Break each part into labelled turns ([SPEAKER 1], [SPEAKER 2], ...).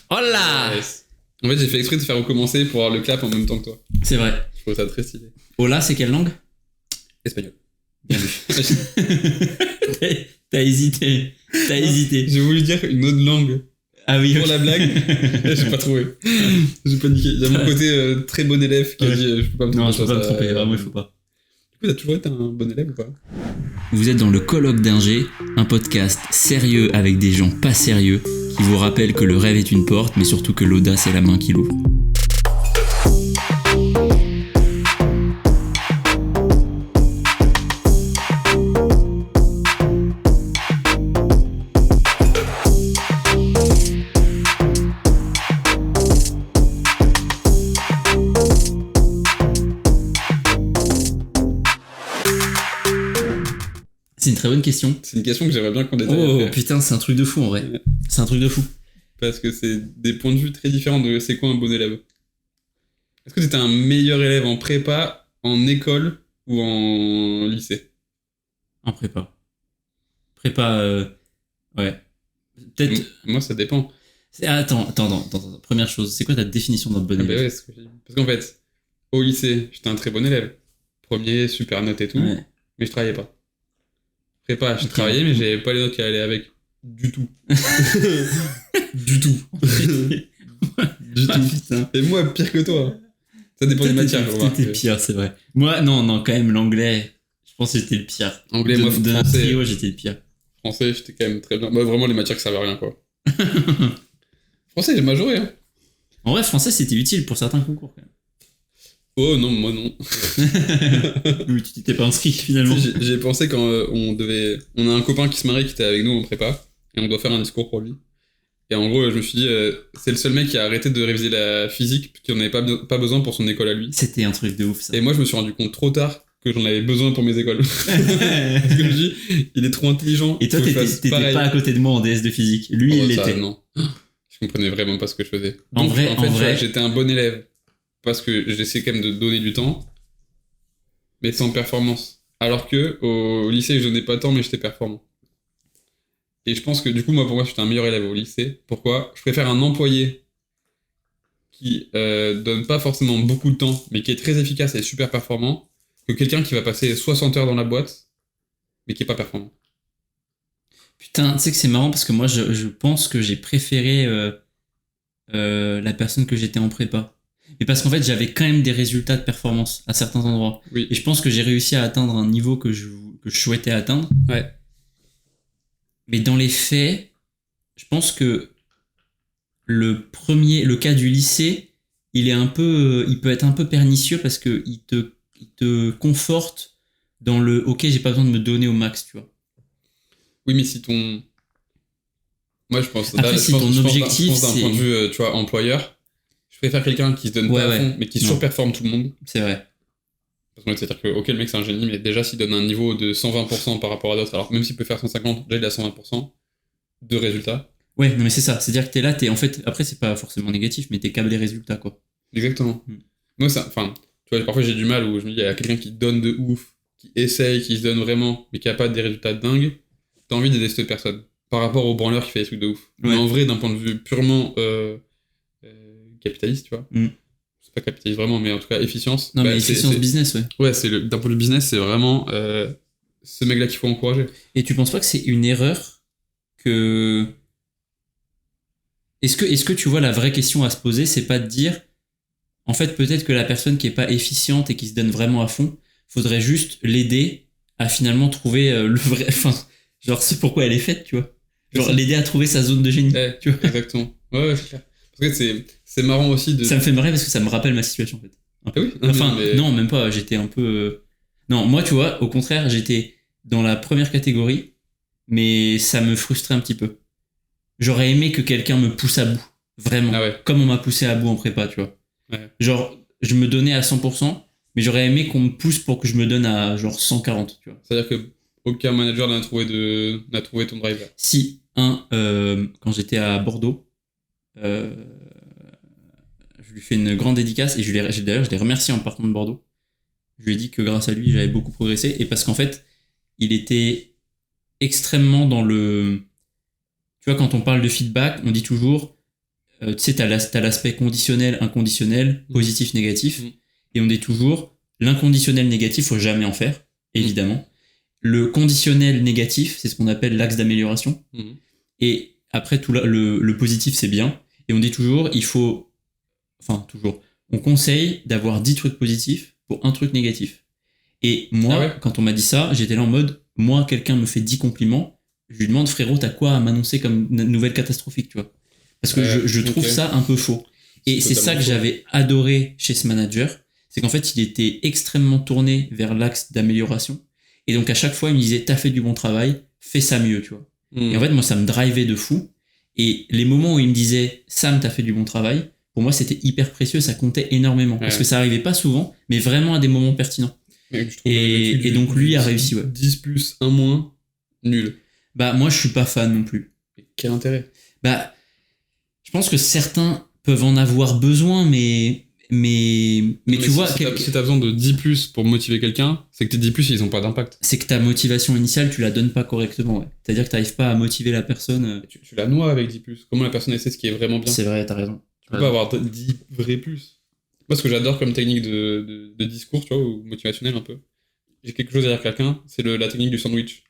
[SPEAKER 1] Oh là!
[SPEAKER 2] Yes. En fait, j'ai fait exprès de faire recommencer pour avoir le clap en même temps que toi.
[SPEAKER 1] C'est vrai.
[SPEAKER 2] Je trouve ça très stylé.
[SPEAKER 1] Hola, c'est quelle langue?
[SPEAKER 2] Espagnol.
[SPEAKER 1] Bien vu. T'as hésité.
[SPEAKER 2] J'ai voulu dire une autre langue
[SPEAKER 1] Ah oui,
[SPEAKER 2] pour
[SPEAKER 1] ok.
[SPEAKER 2] la blague. J'ai pas trouvé. J'ai paniqué. Il y a mon côté très bon élève qui a dit je peux pas me tromper.
[SPEAKER 1] Non, je peux
[SPEAKER 2] sur
[SPEAKER 1] pas me
[SPEAKER 2] ça.
[SPEAKER 1] tromper. Vraiment, il faut pas.
[SPEAKER 2] Du coup, t'as toujours été un bon élève ou pas?
[SPEAKER 1] Vous êtes dans le colloque d'Ingé, un podcast sérieux avec des gens pas sérieux qui vous rappellent que le rêve est une porte, mais surtout que l'audace est la main qui l'ouvre. C'est une très bonne question.
[SPEAKER 2] C'est une question que j'aimerais bien qu'on détaille.
[SPEAKER 1] Oh
[SPEAKER 2] après.
[SPEAKER 1] putain, c'est un truc de fou en vrai.
[SPEAKER 2] Ouais.
[SPEAKER 1] C'est un truc de fou.
[SPEAKER 2] Parce que c'est des points de vue très différents de c'est quoi un bon élève. Est-ce que t'étais un meilleur élève en prépa, en école ou en lycée?
[SPEAKER 1] En prépa. Ouais. Peut-être.
[SPEAKER 2] Moi, ça dépend.
[SPEAKER 1] Attends. Première chose, c'est quoi ta définition d'un bon
[SPEAKER 2] Ah bah
[SPEAKER 1] élève?
[SPEAKER 2] ouais, c'est ce que j'ai dit. Parce qu'en fait, au lycée, j'étais un très bon élève. Premier, super note et tout,
[SPEAKER 1] Ouais.
[SPEAKER 2] mais je travaillais pas. Prépa, je
[SPEAKER 1] Ok.
[SPEAKER 2] travaillais, mais j'avais pas les notes qui allaient avec. Du tout. Du tout. Du
[SPEAKER 1] Ah,
[SPEAKER 2] tout.
[SPEAKER 1] putain.
[SPEAKER 2] Et moi, pire que toi. Ça dépend des matières, je remarque.
[SPEAKER 1] T'étais pire, c'est vrai. Moi, non, quand même, l'anglais, je pense que j'étais le pire.
[SPEAKER 2] Anglais, moi,
[SPEAKER 1] de notre
[SPEAKER 2] français.
[SPEAKER 1] trio, j'étais le pire.
[SPEAKER 2] Français, j'étais quand même très bien. Bah, vraiment, les matières qui servaient à rien, quoi. Français, j'ai majoré, hein.
[SPEAKER 1] En vrai, français, c'était utile pour certains concours, quand même.
[SPEAKER 2] Oh non, moi non.
[SPEAKER 1] Oui, tu t'étais pas inscrit, finalement.
[SPEAKER 2] Tu sais, j'ai pensé quand on a un copain qui se marie qui était avec nous en prépa, et on doit faire un discours pour lui. Et en gros, je me suis dit, c'est le seul mec qui a arrêté de réviser la physique, parce qu'il n'en avait pas besoin pour son école à lui.
[SPEAKER 1] C'était un truc de ouf, ça.
[SPEAKER 2] Et moi, je me suis rendu compte trop tard que j'en avais besoin pour mes écoles. Parce que je me dis, il est trop intelligent.
[SPEAKER 1] Et toi,
[SPEAKER 2] faut que je fasse
[SPEAKER 1] t'étais
[SPEAKER 2] pareil.
[SPEAKER 1] pas à côté de moi en DS de physique. Lui,
[SPEAKER 2] Oh,
[SPEAKER 1] il
[SPEAKER 2] ça,
[SPEAKER 1] l'était.
[SPEAKER 2] non. Je comprenais vraiment pas ce que je faisais.
[SPEAKER 1] En
[SPEAKER 2] Donc,
[SPEAKER 1] vrai,
[SPEAKER 2] en fait, tu vois,
[SPEAKER 1] vrai.
[SPEAKER 2] j'étais un bon élève. Parce que j'essayais quand même de donner du temps, mais sans performance. Alors que au lycée, je donnais pas tant, mais j'étais performant. Et je pense que du coup, pour moi, j'étais un meilleur élève au lycée. Pourquoi? Je préfère un employé qui donne pas forcément beaucoup de temps, mais qui est très efficace et super performant, que quelqu'un qui va passer 60 heures dans la boîte, mais qui est pas performant.
[SPEAKER 1] Putain, tu sais que c'est marrant parce que moi, je pense que j'ai préféré la personne que j'étais en prépa. Mais parce qu'en fait, j'avais quand même des résultats de performance à certains endroits.
[SPEAKER 2] Oui.
[SPEAKER 1] Et je pense que j'ai réussi à atteindre un niveau que je souhaitais atteindre.
[SPEAKER 2] Ouais.
[SPEAKER 1] Mais dans les faits, je pense que le cas du lycée, il peut être un peu pernicieux parce que il te conforte dans le ok, j'ai pas besoin de me donner au max, tu vois.
[SPEAKER 2] Oui, mais si ton... Moi, je pense...
[SPEAKER 1] Après, si ton objectif,
[SPEAKER 2] je pense d'un
[SPEAKER 1] c'est...
[SPEAKER 2] point de vue, tu vois, employeur, je préfère quelqu'un qui se donne
[SPEAKER 1] Ouais,
[SPEAKER 2] pas à
[SPEAKER 1] ouais.
[SPEAKER 2] fond, mais qui
[SPEAKER 1] Non.
[SPEAKER 2] surperforme tout le monde.
[SPEAKER 1] C'est vrai.
[SPEAKER 2] Parce que c'est-à-dire que, ok, le mec c'est un génie, mais déjà s'il donne un niveau de 120% par rapport à d'autres, alors même s'il peut faire 150, déjà il a 120% de résultats.
[SPEAKER 1] Ouais, non mais c'est ça. C'est-à-dire que t'es là, en fait... Après, c'est pas forcément négatif, mais t'es câblé résultat, quoi.
[SPEAKER 2] Exactement.
[SPEAKER 1] Mm.
[SPEAKER 2] Moi, ça, enfin, tu vois, parfois j'ai du mal où je me dis, il y a quelqu'un qui donne de ouf, qui essaye, qui se donne vraiment, mais qui a pas des résultats dingues, t'as envie d'aider cette personne. Par rapport au branleur qui fait des trucs de ouf.
[SPEAKER 1] Ouais.
[SPEAKER 2] Mais en vrai, d'un point de vue purement capitaliste, tu vois.
[SPEAKER 1] Mm.
[SPEAKER 2] C'est pas capitaliste vraiment, mais en tout cas, efficience.
[SPEAKER 1] Non,
[SPEAKER 2] bah,
[SPEAKER 1] mais efficience business, ouais.
[SPEAKER 2] Ouais, d'un point de vue business, c'est vraiment ce mec-là qu'il faut encourager.
[SPEAKER 1] Et tu penses pas que c'est une erreur que... Est-ce que tu vois la vraie question à se poser, c'est pas de dire, en fait, peut-être que la personne qui est pas efficiente et qui se donne vraiment à fond, faudrait juste l'aider à finalement trouver le vrai... Enfin, genre, c'est pourquoi elle est faite, tu vois. Genre, l'aider à trouver sa zone de génie, tu vois.
[SPEAKER 2] Exactement. Ouais, c'est clair. Parce que c'est marrant aussi de...
[SPEAKER 1] Ça me fait marrer parce que ça me rappelle ma situation, en fait.
[SPEAKER 2] Ah oui?
[SPEAKER 1] Enfin,
[SPEAKER 2] mais...
[SPEAKER 1] non, même pas, j'étais un peu... Non, moi, tu vois, au contraire, j'étais dans la première catégorie, mais ça me frustrait un petit peu. J'aurais aimé que quelqu'un me pousse à bout, vraiment.
[SPEAKER 2] Ah ouais.
[SPEAKER 1] Comme on m'a poussé à bout en prépa, tu vois.
[SPEAKER 2] Ouais.
[SPEAKER 1] Genre, je me donnais à 100%, mais j'aurais aimé qu'on me pousse pour que je me donne à genre 140, tu vois.
[SPEAKER 2] C'est-à-dire que aucun manager n'a trouvé ton drive là.
[SPEAKER 1] Si, quand j'étais à Bordeaux, je lui fais une grande dédicace et d'ailleurs, je l'ai remercié en partant de Bordeaux. Je lui ai dit que grâce à lui, j'avais beaucoup progressé et parce qu'en fait, il était extrêmement dans le... Tu vois, quand on parle de feedback, on dit toujours tu sais, t'as l'aspect conditionnel, inconditionnel, positif, négatif, et on dit toujours, l'inconditionnel négatif, faut jamais en faire, évidemment. Le conditionnel négatif, c'est ce qu'on appelle l'axe d'amélioration, et après, tout le positif, c'est bien, et on dit toujours, on conseille d'avoir 10 trucs positifs pour un truc négatif. Et moi, quand on m'a dit ça, j'étais là en mode, moi, quelqu'un me fait 10 compliments, je lui demande, frérot, t'as quoi à m'annoncer comme nouvelle catastrophique, tu vois? Parce que je trouve ça un peu faux. Et c'est ça que j'avais adoré chez ce manager, c'est qu'en fait, il était extrêmement tourné vers l'axe d'amélioration. Et donc, à chaque fois, il me disait, t'as fait du bon travail, fais ça mieux, tu vois. Et en fait, moi, ça me drivait de fou. Et les moments où il me disait, Sam, t'as fait du bon travail, pour moi, c'était hyper précieux, ça comptait énormément. Parce que ça arrivait pas souvent, mais vraiment à des moments pertinents. Et donc, lui a réussi, ouais.
[SPEAKER 2] 10 plus, 1 moins, nul.
[SPEAKER 1] Bah, moi, je suis pas fan non plus.
[SPEAKER 2] Mais quel intérêt?
[SPEAKER 1] Bah, je pense que certains peuvent en avoir besoin, mais tu vois...
[SPEAKER 2] Si t'as besoin de 10 plus pour motiver quelqu'un, c'est que tes 10 plus, ils ont pas d'impact.
[SPEAKER 1] C'est que ta motivation initiale, tu la donnes pas correctement, ouais. C'est-à-dire que t'arrives pas à motiver la personne...
[SPEAKER 2] Tu la noies avec 10 plus. Comment la personne elle sait ce qui est vraiment bien?
[SPEAKER 1] C'est vrai, t'as raison.
[SPEAKER 2] Tu peux pas avoir 10 vrais plus. Moi, ce que j'adore comme technique de discours, tu vois, ou motivationnel un peu, j'ai quelque chose à dire à quelqu'un, c'est la technique du sandwich.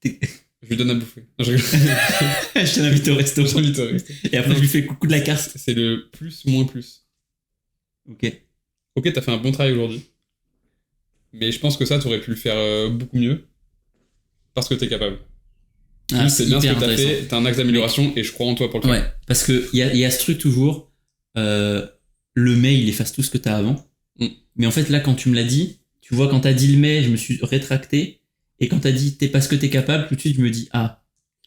[SPEAKER 2] Je lui donne à bouffer. Non, je
[SPEAKER 1] t'invite au resto. Et après, je lui fais coucou de la carte.
[SPEAKER 2] C'est le plus moins plus. Ok, t'as fait un bon travail aujourd'hui. Mais je pense que ça, t'aurais pu le faire beaucoup mieux. Parce que t'es capable. C'est bien ce que t'as fait, t'as un axe d'amélioration et je crois en toi pour le faire.
[SPEAKER 1] Ouais, parce qu'il y a ce truc toujours, le mais il efface tout ce que t'as avant. Mais en fait, là, quand tu me l'as dit, tu vois, quand t'as dit le mais, je me suis rétracté. Et quand t'as dit t'es parce que t'es capable, tout de suite, je me dis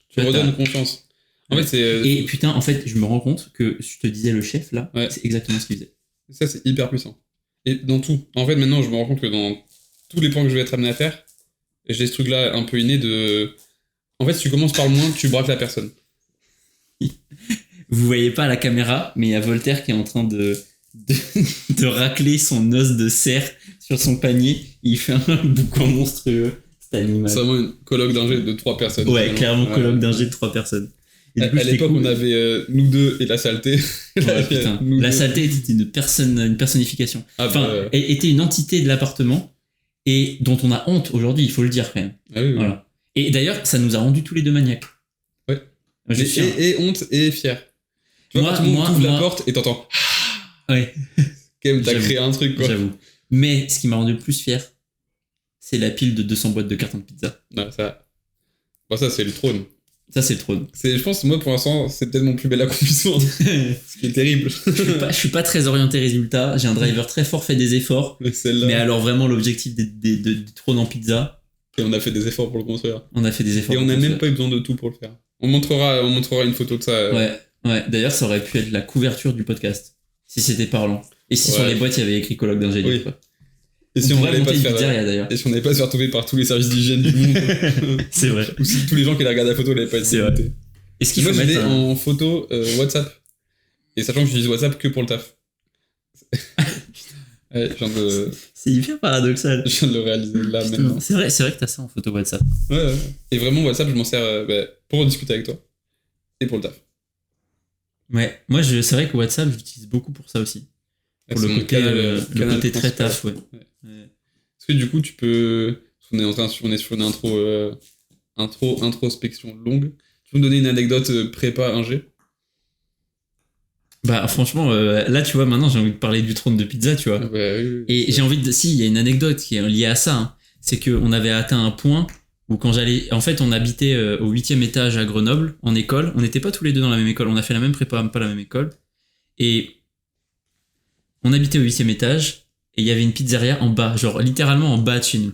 [SPEAKER 2] tu redonnes confiance. En fait, c'est...
[SPEAKER 1] Et putain, en fait, je me rends compte que je te disais le chef, là, c'est exactement ce qu'il faisait.
[SPEAKER 2] Ça, c'est hyper puissant. Et dans tout. En fait, maintenant, je me rends compte que dans tous les points que je vais être amené à faire, j'ai ce truc-là un peu inné de... En fait, si tu commences par le moins, tu braques la personne.
[SPEAKER 1] Vous voyez pas à la caméra, mais il y a Voltaire qui est en train de racler son os de cerf sur son panier. Il fait un boucan monstrueux. C'est animal.
[SPEAKER 2] C'est vraiment une colloque d'ingé de 3 personnes.
[SPEAKER 1] Ouais, clairement, colloque d'ingé de 3 personnes.
[SPEAKER 2] Et du coup, à l'époque, on avait nous deux et la saleté.
[SPEAKER 1] Ouais, putain. La saleté était une personnification. Était une entité de l'appartement et dont on a honte aujourd'hui, il faut le dire quand même.
[SPEAKER 2] Oui.
[SPEAKER 1] Voilà. Et d'ailleurs, ça nous a rendus tous les deux maniaques.
[SPEAKER 2] Ouais. Et honte et fier. Tu vois, tu ouvres la porte et t'entends.
[SPEAKER 1] Ouais.
[SPEAKER 2] Quand même, t'as créé un truc, quoi.
[SPEAKER 1] J'avoue. Mais ce qui m'a rendu le plus fier, c'est la pile de 200 boîtes de cartons de pizza.
[SPEAKER 2] Non, ça, c'est le trône.
[SPEAKER 1] Ça, c'est le trône.
[SPEAKER 2] Je pense, moi, pour l'instant, c'est peut-être mon plus bel accomplissement. Ce qui est terrible.
[SPEAKER 1] Je suis pas très orienté résultat. J'ai un driver très fort, fait des efforts. Mais alors, vraiment, l'objectif du trône en pizza.
[SPEAKER 2] Et on a fait des efforts pour le construire.
[SPEAKER 1] On a fait des efforts.
[SPEAKER 2] Et on n'a même pas eu besoin de tout pour le faire. On montrera une photo de ça.
[SPEAKER 1] Ouais. D'ailleurs, ça aurait pu être la couverture du podcast. Si c'était parlant. Et si sur les boîtes, il y avait écrit colloque d'ingénieur. Oui.
[SPEAKER 2] Et si on n'avait pas se faire retrouver par tous les services d'hygiène du monde.
[SPEAKER 1] C'est vrai.
[SPEAKER 2] Ou si tous les gens qui la regardent la photo n'avaient pas été notés.
[SPEAKER 1] Est-ce qu'il faut
[SPEAKER 2] mettre en photo WhatsApp. Et sachant que j'utilise WhatsApp que pour le taf.
[SPEAKER 1] C'est hyper paradoxal.
[SPEAKER 2] Je viens de le réaliser là maintenant.
[SPEAKER 1] C'est vrai que t'as ça en photo WhatsApp.
[SPEAKER 2] Ouais. Et vraiment, WhatsApp, je m'en sers pour discuter avec toi. Et pour le taf.
[SPEAKER 1] Ouais, moi c'est vrai que WhatsApp, j'utilise beaucoup pour ça aussi. Pour le côté très taf, ouais.
[SPEAKER 2] Parce que du coup, tu peux... On est sur une introspection longue. Tu peux me donner une anecdote prépa ingé?
[SPEAKER 1] Bah franchement, là tu vois, maintenant j'ai envie de parler du trône de pizza, tu vois.
[SPEAKER 2] Oui,
[SPEAKER 1] et j'ai envie de... Si, il y a une anecdote qui est liée à ça. Hein. C'est qu'on avait atteint un point où quand j'allais... En fait, on habitait au 8e étage à Grenoble, en école. On n'était pas tous les deux dans la même école. On a fait la même prépa, pas la même école. Et on habitait au 8e étage et il y avait une pizzeria en bas, genre littéralement en bas de chez nous,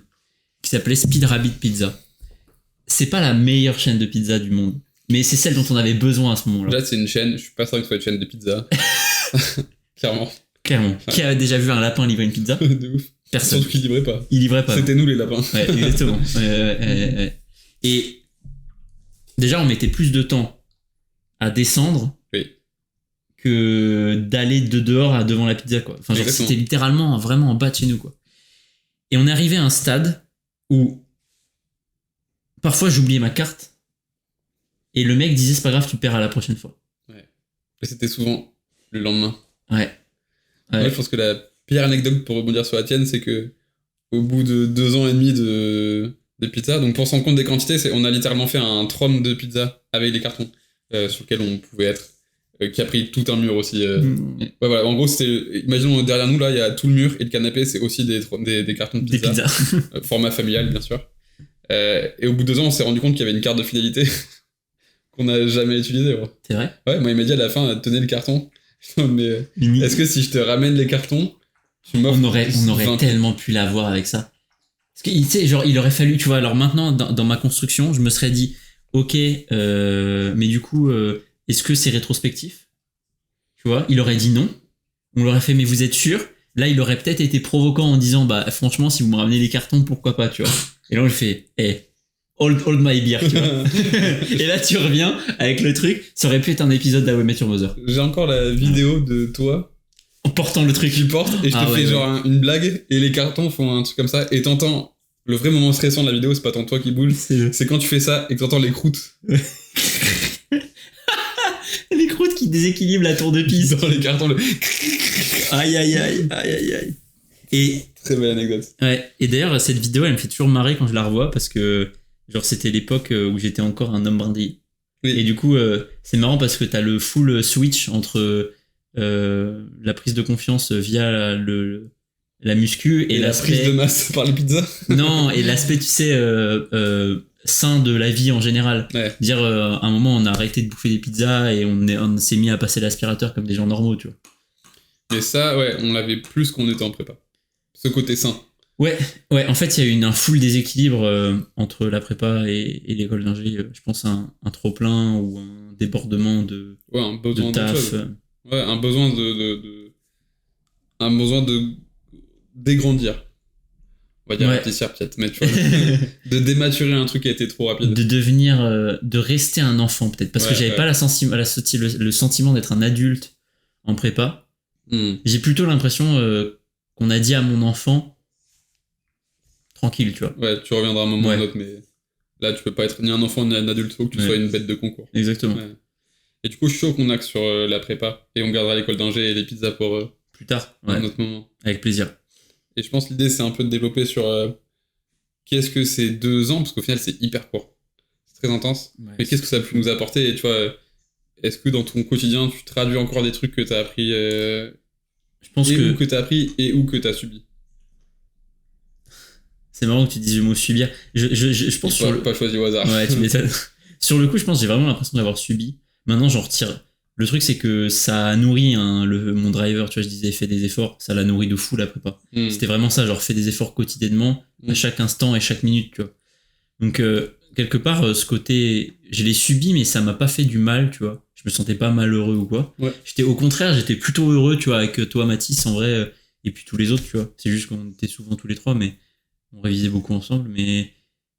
[SPEAKER 1] qui s'appelait Speed Rabbit Pizza. C'est pas la meilleure chaîne de pizza du monde, mais c'est celle dont on avait besoin à ce moment-là.
[SPEAKER 2] Là, c'est une chaîne, je suis pas sûr que ce soit une chaîne de pizza. Clairement.
[SPEAKER 1] Ouais. Qui a déjà vu un lapin livrer une pizza?
[SPEAKER 2] De ouf.
[SPEAKER 1] Personne.
[SPEAKER 2] Surtout qu'il livrait pas.
[SPEAKER 1] Il livrait pas.
[SPEAKER 2] C'était nous les lapins.
[SPEAKER 1] Ouais, exactement. Et déjà, on mettait plus de temps à descendre que d'aller de dehors devant la pizza, quoi. Enfin, genre, c'était littéralement vraiment en bas de chez nous, quoi. Et on est arrivé à un stade où parfois j'oubliais ma carte et le mec disait c'est pas grave, tu perds à la prochaine fois.
[SPEAKER 2] Ouais. Et c'était souvent le lendemain.
[SPEAKER 1] Ouais.
[SPEAKER 2] Moi, je pense que la pire anecdote pour rebondir sur la tienne, c'est que au bout de 2 ans et demi de pizza, donc pour se rendre compte des quantités, on a littéralement fait un trône de pizza avec les cartons sur lequel on pouvait être, qui a pris tout un mur aussi. Ouais, voilà, en gros, imaginons derrière nous, là, il y a tout le mur et le canapé, c'est aussi des cartons de pizza.
[SPEAKER 1] Des pizzas.
[SPEAKER 2] Format familial, bien sûr. Et au bout de 2 ans, on s'est rendu compte qu'il y avait une carte de fidélité qu'on n'a jamais utilisée. Bro.
[SPEAKER 1] C'est vrai?
[SPEAKER 2] Ouais, moi, il m'a dit à la fin, tenez le carton. Mais est-ce que si je te ramène les cartons, tu m'offres
[SPEAKER 1] on aurait
[SPEAKER 2] 20...
[SPEAKER 1] tellement pu l'avoir avec ça. Parce que, tu sais, genre, il aurait fallu, tu vois, alors maintenant, dans ma construction, je me serais dit, ok, mais du coup, est-ce que c'est rétrospectif? Tu vois, il aurait dit non. On l'aurait fait, mais vous êtes sûr? Là, il aurait peut-être été provoquant en disant, bah, franchement, si vous me ramenez les cartons, pourquoi pas, tu vois. Et là, on le fait, hold my beer, tu vois. Et là, tu reviens avec le truc. Ça aurait pu être un épisode d'How I Met Your Mother.
[SPEAKER 2] J'ai encore la vidéo de toi
[SPEAKER 1] en portant le truc.
[SPEAKER 2] Tu portes et je te fais genre une blague et les cartons font un truc comme ça et t'entends le vrai moment stressant de la vidéo, c'est pas tant toi qui bouge, c'est quand tu fais ça et que t'entends les croûtes.
[SPEAKER 1] Les croûtes qui déséquilibrent la tour de piste.
[SPEAKER 2] Dans les cartons,
[SPEAKER 1] Aïe. Et
[SPEAKER 2] très belle anecdote.
[SPEAKER 1] Ouais. Et d'ailleurs, cette vidéo, elle me fait toujours marrer quand je la revois parce que genre c'était l'époque où j'étais encore un homme brindille. Oui. Et du coup, c'est marrant parce que t'as le full switch entre la prise de confiance via la muscu et
[SPEAKER 2] la prise de masse par les pizzas.
[SPEAKER 1] Non, et l'aspect, tu sais, sain de la vie en général.
[SPEAKER 2] Ouais.
[SPEAKER 1] Dire, à un moment, on a arrêté de bouffer des pizzas et on s'est mis à passer l'aspirateur comme des gens normaux, tu vois.
[SPEAKER 2] Et ça, ouais, on l'avait plus qu'on était en prépa. Ce côté sain.
[SPEAKER 1] Ouais, en fait, il y a eu un full déséquilibre entre la prépa et l'école d'ingé. Je pense à un trop-plein ou un débordement de,
[SPEAKER 2] ouais, un besoin
[SPEAKER 1] de taf.
[SPEAKER 2] Ouais, un besoin un besoin de dégrandir. On va dire
[SPEAKER 1] ouais.
[SPEAKER 2] un petit serpiette, mais tu vois, de dématurer un truc qui a été trop rapide.
[SPEAKER 1] De devenir, de rester un enfant peut-être, parce que j'avais pas le sentiment d'être un adulte en prépa. J'ai plutôt l'impression qu'on a dit à mon enfant, tranquille, tu vois.
[SPEAKER 2] Ouais, tu reviendras un moment ou un autre, mais là tu peux pas être ni un enfant ni un adulte, faut que tu sois une bête de concours.
[SPEAKER 1] Exactement.
[SPEAKER 2] Ouais. Et du coup, je suis chaud qu'on axe sur la prépa et on gardera l'école d'ingé et les pizzas pour
[SPEAKER 1] plus tard,
[SPEAKER 2] un autre moment.
[SPEAKER 1] Avec plaisir.
[SPEAKER 2] Et je pense que l'idée, c'est un peu de développer sur qu'est-ce que c'est 2 ans, parce qu'au final, c'est hyper court. C'est très intense. Ouais, mais qu'est-ce que ça peut nous apporter? Et tu vois, est-ce que dans ton quotidien, tu traduis encore des trucs que t'as appris
[SPEAKER 1] je pense
[SPEAKER 2] ou que t'as appris et ou que t'as subi?
[SPEAKER 1] C'est marrant que tu dises le mot subir. Je pense
[SPEAKER 2] que pas choisi au hasard.
[SPEAKER 1] Ouais, tu m'étonnes. Sur le coup, je pense que j'ai vraiment l'impression d'avoir subi. Maintenant, j'en retire. Le truc, c'est que ça nourrit mon driver. Tu vois, je disais, fais des efforts. Ça l'a nourri de fou, la prépa. C'était vraiment ça, genre, fais des efforts quotidiennement, à chaque instant et chaque minute, tu vois. Donc, quelque part, ce côté, je l'ai subi, mais ça m'a pas fait du mal, tu vois. Je me sentais pas malheureux ou quoi.
[SPEAKER 2] Ouais.
[SPEAKER 1] Au contraire, j'étais plutôt heureux, tu vois, avec toi, Mathis, en vrai, et puis tous les autres, tu vois. C'est juste qu'on était souvent tous les trois, mais on révisait beaucoup ensemble, mais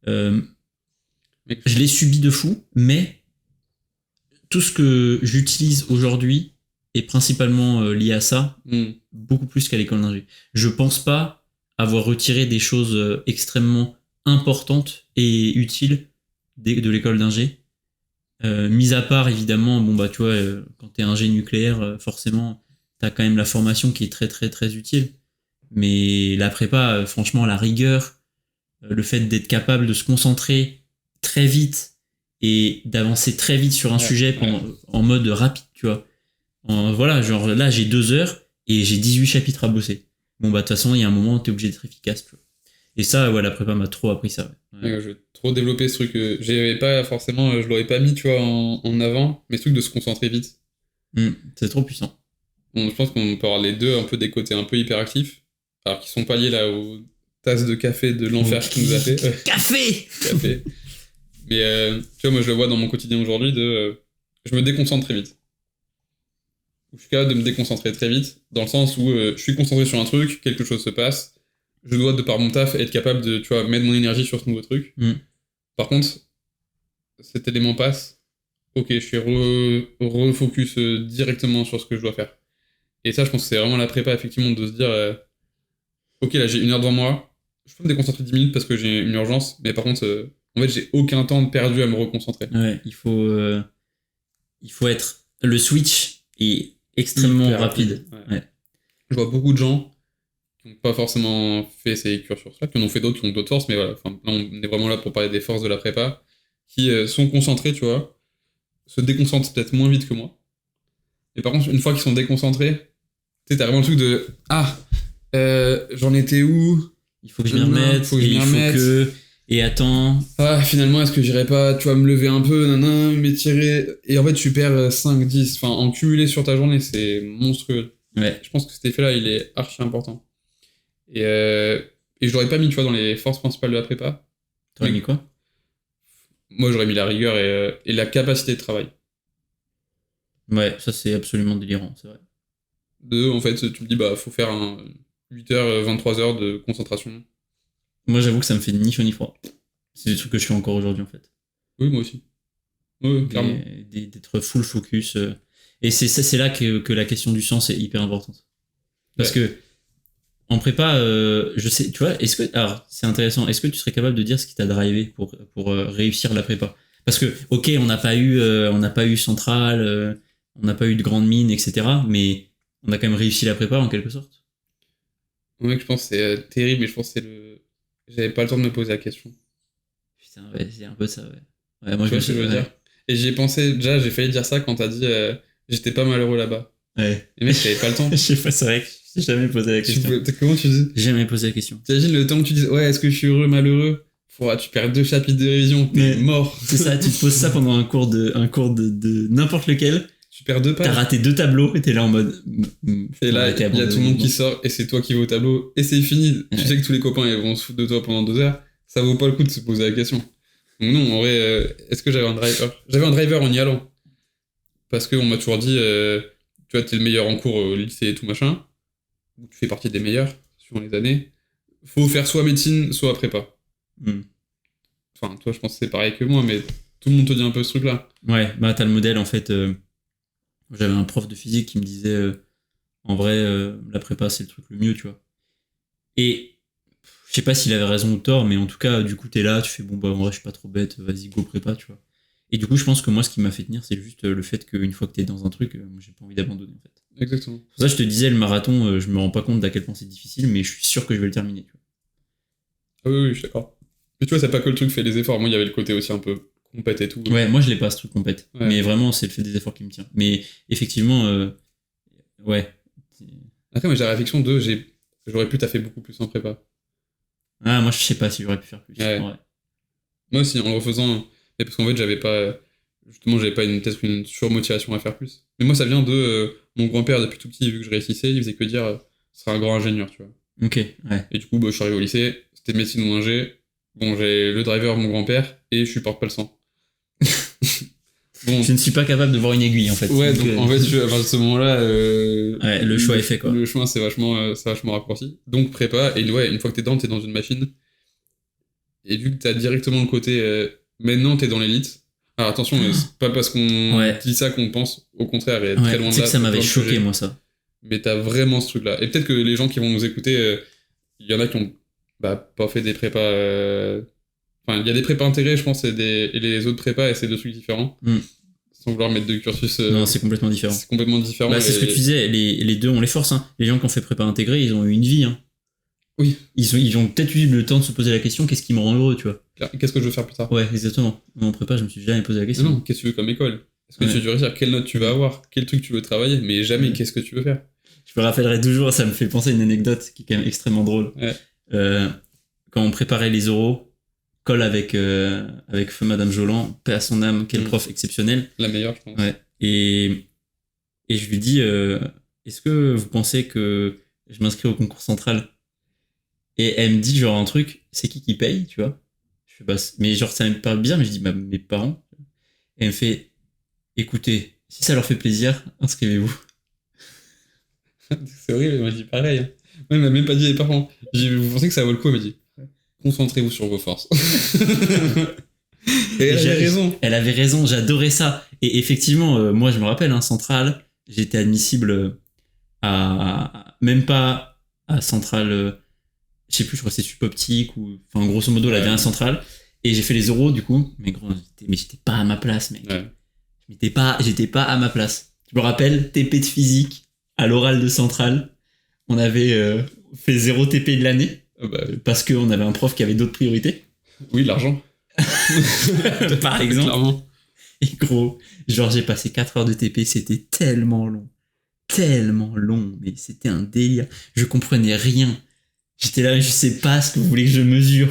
[SPEAKER 1] je l'ai subi de fou, mais tout ce que j'utilise aujourd'hui est principalement lié à ça, beaucoup plus qu'à l'école d'ingé. Je pense pas avoir retiré des choses extrêmement importantes et utiles de l'école d'ingé. Mis à part, évidemment, bon bah tu vois, quand t'es ingé nucléaire, forcément, t'as quand même la formation qui est très très très utile. Mais la prépa, franchement, la rigueur, le fait d'être capable de se concentrer très vite et d'avancer très vite sur un sujet en mode rapide, tu vois. Voilà, genre là, j'ai 2 heures et j'ai 18 chapitres à bosser. Bon, bah, de toute façon, il y a un moment où t'es obligé d'être efficace, tu vois. Et ça, ouais, la prépa m'a trop appris ça.
[SPEAKER 2] Ouais, je vais trop développer ce truc. J'avais pas forcément, je l'aurais pas mis, tu vois, en avant, mais ce truc de se concentrer vite.
[SPEAKER 1] C'est trop puissant.
[SPEAKER 2] Bon, je pense qu'on peut avoir les deux, un peu des côtés un peu hyperactifs, alors qui sont pas liés là aux tasses de café de l'enfer qui nous a fait.
[SPEAKER 1] Café.
[SPEAKER 2] Mais tu vois, moi je le vois dans mon quotidien aujourd'hui je me déconcentre très vite. Je suis capable de me déconcentrer très vite, dans le sens où je suis concentré sur un truc, quelque chose se passe, je dois, de par mon taf, être capable de, tu vois, mettre mon énergie sur ce nouveau truc. Par contre, cet élément passe, ok, je suis refocus directement sur ce que je dois faire. Et ça, je pense que c'est vraiment la prépa, effectivement, de se dire, ok, là j'ai 1 heure devant moi, je peux me déconcentrer 10 minutes parce que j'ai une urgence, mais par contre, en fait, j'ai aucun temps perdu à me reconcentrer.
[SPEAKER 1] Ouais, il faut être... Le switch est extrêmement
[SPEAKER 2] Hyper
[SPEAKER 1] rapide. Ouais.
[SPEAKER 2] Je vois beaucoup de gens qui n'ont pas forcément fait ces cursus-là, qui en ont fait d'autres, qui ont d'autres forces, mais voilà, enfin, là, on est vraiment là pour parler des forces de la prépa, qui sont concentrés, tu vois, se déconcentrent peut-être moins vite que moi. Et par contre, une fois qu'ils sont déconcentrés, tu sais, t'as vraiment le truc de « Ah, j'en étais où ?
[SPEAKER 1] Il faut que je m'y remette,
[SPEAKER 2] faut que je m'y
[SPEAKER 1] il faut
[SPEAKER 2] remette.
[SPEAKER 1] que... Et attends...
[SPEAKER 2] Ah, finalement, est-ce que j'irais pas, tu vois, me lever un peu, m'étirer ?» Et en fait, tu perds 5, 10, enfin, en cumulé sur ta journée, c'est monstrueux.
[SPEAKER 1] Ouais.
[SPEAKER 2] Je pense que cet effet-là, il est archi important. Et je l'aurais pas mis, tu vois, dans les forces principales de la prépa.
[SPEAKER 1] T'aurais mis quoi ?
[SPEAKER 2] Moi, j'aurais mis la rigueur et la capacité de travail.
[SPEAKER 1] Ouais, ça c'est absolument délirant, c'est vrai.
[SPEAKER 2] En fait, tu me dis, bah, faut faire un 8h, 23h de concentration.
[SPEAKER 1] Moi, j'avoue que ça me fait ni chaud ni froid. C'est des trucs que je fais encore aujourd'hui, en fait.
[SPEAKER 2] Oui, moi aussi. Oui, clairement.
[SPEAKER 1] D'être full focus. Et c'est là que la question du sens est hyper importante. Parce que en prépa, je sais, tu vois, alors c'est intéressant, est-ce que tu serais capable de dire ce qui t'a drivé pour réussir la prépa ? Parce que, ok, on n'a pas eu Centrale, on n'a pas eu de grande mine, etc. Mais on a quand même réussi la prépa en quelque sorte.
[SPEAKER 2] Ouais, je pense que c'est terrible, mais je pense que c'est le. J'avais pas le temps de me poser la question.
[SPEAKER 1] Putain, ouais, c'est un peu ça, ouais. Ouais, moi,
[SPEAKER 2] Tu vois ce que je veux dire ? Et j'y ai pensé, déjà, j'ai failli dire ça quand t'as dit j'étais pas malheureux là-bas.
[SPEAKER 1] Ouais.
[SPEAKER 2] Et mec, t'avais pas le temps.
[SPEAKER 1] Je sais pas, c'est vrai que j'ai jamais posé la question.
[SPEAKER 2] Comment tu dis ?
[SPEAKER 1] J'ai jamais posé la question.
[SPEAKER 2] T'imagines le temps que tu dises ouais, est-ce que je suis heureux, malheureux ? Tu perds 2 chapitres de révision, t'es mort.
[SPEAKER 1] C'est ça, tu te poses ça pendant un cours de n'importe lequel.
[SPEAKER 2] Tu perds 2 pages.
[SPEAKER 1] T'as raté 2 tableaux et t'es là en mode.
[SPEAKER 2] Et là, il y a tout le monde qui sort et c'est toi qui vas au tableau et c'est fini. Ouais. Tu sais que tous les copains ils vont se foutre de toi pendant 2 heures. Ça vaut pas le coup de se poser la question. Donc non, en vrai, est-ce que j'avais un driver ? J'avais un driver en y allant. Parce qu'on m'a toujours dit, tu vois, t'es le meilleur en cours au lycée et tout machin. Ou tu fais partie des meilleurs, suivant les années. Faut faire soit médecine, soit prépa. Enfin, toi, je pense que c'est pareil que moi, mais tout le monde te dit un peu ce truc-là.
[SPEAKER 1] Ouais, bah t'as le modèle, en fait. J'avais un prof de physique qui me disait, en vrai, la prépa, c'est le truc le mieux, tu vois. Et je sais pas s'il avait raison ou tort, mais en tout cas, du coup, t'es là, tu fais, bon, bah, en vrai, je suis pas trop bête, vas-y, go prépa, tu vois. Et du coup, je pense que moi, ce qui m'a fait tenir, c'est juste le fait qu'une fois que t'es dans un truc, moi, j'ai pas envie d'abandonner, en fait.
[SPEAKER 2] Exactement.
[SPEAKER 1] Pour ça, je te disais, le marathon, je me rends pas compte d'à quel point c'est difficile, mais je suis sûr que je vais le terminer, tu vois.
[SPEAKER 2] Ah oui, je suis d'accord. Mais tu vois, c'est pas que le truc fait les efforts. Moi, il y avait le côté aussi un peu compète et tout.
[SPEAKER 1] Ouais, moi, je l'ai pas, ce truc compète.
[SPEAKER 2] Ouais.
[SPEAKER 1] Mais vraiment, c'est le fait des efforts qui me tient. Mais effectivement, ouais.
[SPEAKER 2] Après, moi, j'ai la réflexion de j'aurais pu taffer beaucoup plus en prépa.
[SPEAKER 1] Ah, moi, je sais pas si j'aurais pu faire plus.
[SPEAKER 2] Ouais.
[SPEAKER 1] Ouais.
[SPEAKER 2] Moi aussi, en le refaisant. Mais parce qu'en fait, j'avais pas peut-être une surmotivation à faire plus. Mais moi, ça vient de mon grand-père, depuis tout petit, vu que je réussissais, il faisait que dire ce sera un grand ingénieur, tu vois.
[SPEAKER 1] Ok, ouais.
[SPEAKER 2] Et du coup, bah, je suis arrivé au lycée, c'était médecine ou ingé. Bon, j'ai le driver, mon grand-père, et je supporte pas le sang.
[SPEAKER 1] Bon. Je ne suis pas capable de voir une aiguille, en fait.
[SPEAKER 2] Ouais, donc en fait, à partir de ce moment-là,
[SPEAKER 1] ouais, le choix est fait, quoi.
[SPEAKER 2] Le chemin, c'est vachement raccourci. Donc, prépa, et ouais, une fois que t'es dans une machine. Et vu que t'as directement le côté, maintenant t'es dans l'élite. Alors attention, c'est pas parce qu'on dit ça qu'on pense, au contraire, et très loin de là.
[SPEAKER 1] C'est que ça m'avait choqué, moi, ça.
[SPEAKER 2] Mais t'as vraiment ce truc-là. Et peut-être que les gens qui vont nous écouter, il y en a qui ont pas fait des prépas. Enfin, il y a des prépas intégrés, je pense, et les autres prépas, et c'est 2 trucs différents. Sans vouloir mettre de cursus.
[SPEAKER 1] Non, c'est complètement différent.
[SPEAKER 2] C'est complètement différent.
[SPEAKER 1] Bah, c'est ce que tu disais, les deux, on les force. Hein. Les gens qui ont fait prépa intégrée, ils ont eu une vie. Hein.
[SPEAKER 2] Oui.
[SPEAKER 1] Ils ont peut-être eu le temps de se poser la question, qu'est-ce qui me rend heureux, tu vois.
[SPEAKER 2] Qu'est-ce que je veux faire plus tard ?
[SPEAKER 1] Ouais, exactement. En prépa, je me suis jamais posé la question.
[SPEAKER 2] Non, qu'est-ce que tu veux comme école ? Est-ce que tu veux réussir ? Quelle note tu vas avoir ? Quel truc tu veux travailler ? Mais jamais, qu'est-ce que tu veux faire ?
[SPEAKER 1] Je me rappellerai toujours, ça me fait penser à une anecdote qui est quand même extrêmement drôle.
[SPEAKER 2] Ouais.
[SPEAKER 1] Quand on préparait les oraux, colle avec feu Madame Jolan, paix à son âme, quel prof exceptionnel.
[SPEAKER 2] La meilleure, je pense.
[SPEAKER 1] Ouais. Et je lui dis, est-ce que vous pensez que je m'inscris au concours central ? Et elle me dit genre un truc, c'est qui paye, tu vois ? Je fais bah, mais genre ça me paraît bizarre, mais je dis bah mes parents. Et elle me fait, écoutez, si ça leur fait plaisir, inscrivez-vous.
[SPEAKER 2] C'est horrible, elle m'a dit pareil. Moi, elle m'a même pas dit les parents. J'ai dit, vous pensez que ça vaut le coup ? Elle m'a dit, concentrez-vous sur vos forces. Et elle avait raison. Elle
[SPEAKER 1] avait raison, j'adorais ça. Et effectivement, moi je me rappelle, hein, Centrale, j'étais admissible à même pas à Centrale, je sais plus, je crois que c'est Suboptique ou enfin grosso modo la dernière Centrale. Et j'ai fait les oraux du coup, mais j'étais pas à ma place, mec.
[SPEAKER 2] Ouais.
[SPEAKER 1] J'étais pas à ma place. Je me rappelle, TP de physique à l'oral de Centrale. On avait fait 0 TP de l'année parce qu'on avait un prof qui avait d'autres priorités.
[SPEAKER 2] Oui, l'argent.
[SPEAKER 1] Par exemple.
[SPEAKER 2] Clairement.
[SPEAKER 1] Et gros, genre j'ai passé 4 heures de TP, c'était tellement long, mais c'était un délire. Je comprenais rien. J'étais là, je sais pas ce que vous voulez que je mesure.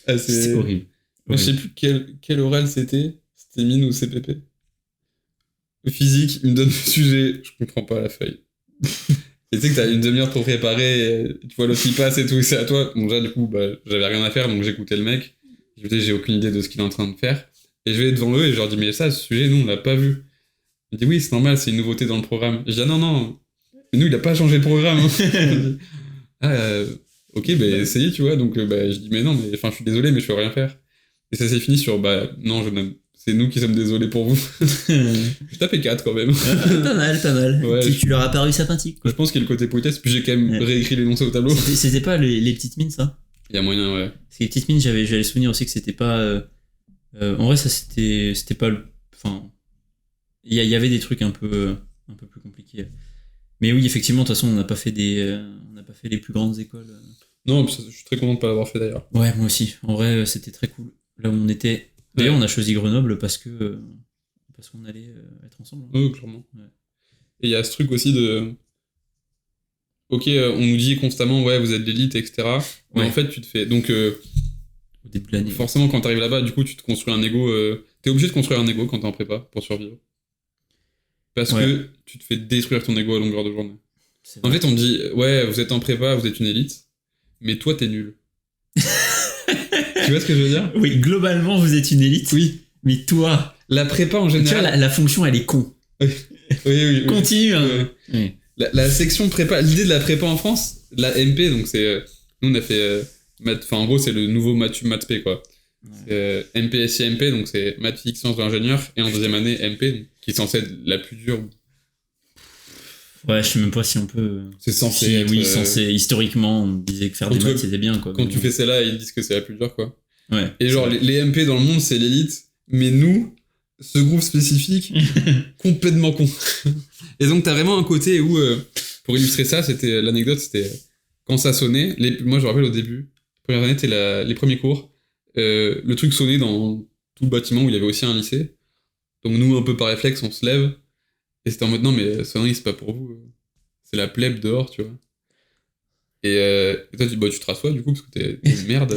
[SPEAKER 1] C'est horrible.
[SPEAKER 2] Je sais plus quel oral c'était. C'était mine ou CPP. Physique, il me donne le sujet, je comprends pas la feuille. Et tu sais que t'as une demi-heure pour préparer, tu vois l'autre qui passe et tout, et c'est à toi. Bon, déjà, du coup, j'avais rien à faire, donc j'écoutais le mec. Je me disais, j'ai aucune idée de ce qu'il est en train de faire. Et je vais devant eux et je leur dis, mais ça, ce sujet, nous, on l'a pas vu. Il dit, oui, c'est normal, c'est une nouveauté dans le programme. Je dis, ah non. Mais nous, il a pas changé le programme. Hein. Ok, essayez, tu vois. Donc, je dis, mais non, je suis désolé, mais je peux rien faire. Et ça s'est fini sur, non, c'est nous qui sommes désolés pour vous. J'ai tapé 4 quand même.
[SPEAKER 1] Pas mal.
[SPEAKER 2] Ouais,
[SPEAKER 1] tu leur as paru sympathique, quoi.
[SPEAKER 2] Je pense qu'il y a le côté politesse, puis j'ai quand même réécrit l'énoncé au tableau.
[SPEAKER 1] C'était pas les petites mines, ça?
[SPEAKER 2] Il y a moyen, ouais.
[SPEAKER 1] Parce que les petites mines, j'avais le souvenir aussi que c'était pas... en vrai, ça, c'était pas le... Enfin... Il y avait des trucs un peu plus compliqués. Mais oui, effectivement, de toute façon, on n'a pas fait les plus grandes écoles.
[SPEAKER 2] Non, je suis très content de pas l'avoir fait d'ailleurs.
[SPEAKER 1] Ouais, moi aussi. En vrai, c'était très cool. Là où on était... D'ailleurs, on a choisi Grenoble parce qu'on allait être ensemble.
[SPEAKER 2] Oui, clairement.
[SPEAKER 1] Ouais.
[SPEAKER 2] Et il y a ce truc aussi de... Ok, on nous dit constamment, ouais, vous êtes l'élite, etc. Mais en fait, tu te fais... Donc,
[SPEAKER 1] au début de l'année.
[SPEAKER 2] Forcément, quand t'arrives là-bas, du coup, tu te construis un ego... T'es obligé de construire un ego quand t'es en prépa pour survivre. Parce que tu te fais détruire ton ego à longueur de journée. En fait, on te dit, ouais, vous êtes en prépa, vous êtes une élite, mais toi, t'es nul. Tu vois ce que je veux dire? Oui,
[SPEAKER 1] globalement, vous êtes une élite.
[SPEAKER 2] Oui.
[SPEAKER 1] Mais toi...
[SPEAKER 2] La prépa, en général...
[SPEAKER 1] Tu vois, la fonction, elle est con.
[SPEAKER 2] Oui.
[SPEAKER 1] Continue. Hein.
[SPEAKER 2] Oui. La section prépa... L'idée de la prépa en France, la MP, donc c'est... nous, on a fait... en gros, c'est le nouveau maths P, quoi. Ouais. C'est MPSI MP, donc c'est maths physique sciences de l'ingénieur, et en deuxième année, MP, qui est censée être la plus dure.
[SPEAKER 1] Ouais, je sais même pas si on peut...
[SPEAKER 2] C'est censé être...
[SPEAKER 1] Oui, censé... Historiquement, on disait que faire des maths, c'était bien, quoi.
[SPEAKER 2] Quand tu fais celle-là, ils disent que c'est la plus dure, quoi.
[SPEAKER 1] Ouais.
[SPEAKER 2] Et genre, les MP dans le monde, c'est l'élite, mais nous, ce groupe spécifique, complètement con. Et donc, t'as vraiment un côté où, pour illustrer ça, l'anecdote, c'était quand ça sonnait, moi, je me rappelle au début, première année, c'était les premiers cours, le truc sonnait dans tout le bâtiment où il y avait aussi un lycée. Donc, nous, un peu par réflexe, on se lève, et c'était en mode, non, mais sonnerie, c'est pas pour vous, c'est la plèbe dehors, tu vois. Et toi, tu te rassois, du coup, parce que t'es une merde.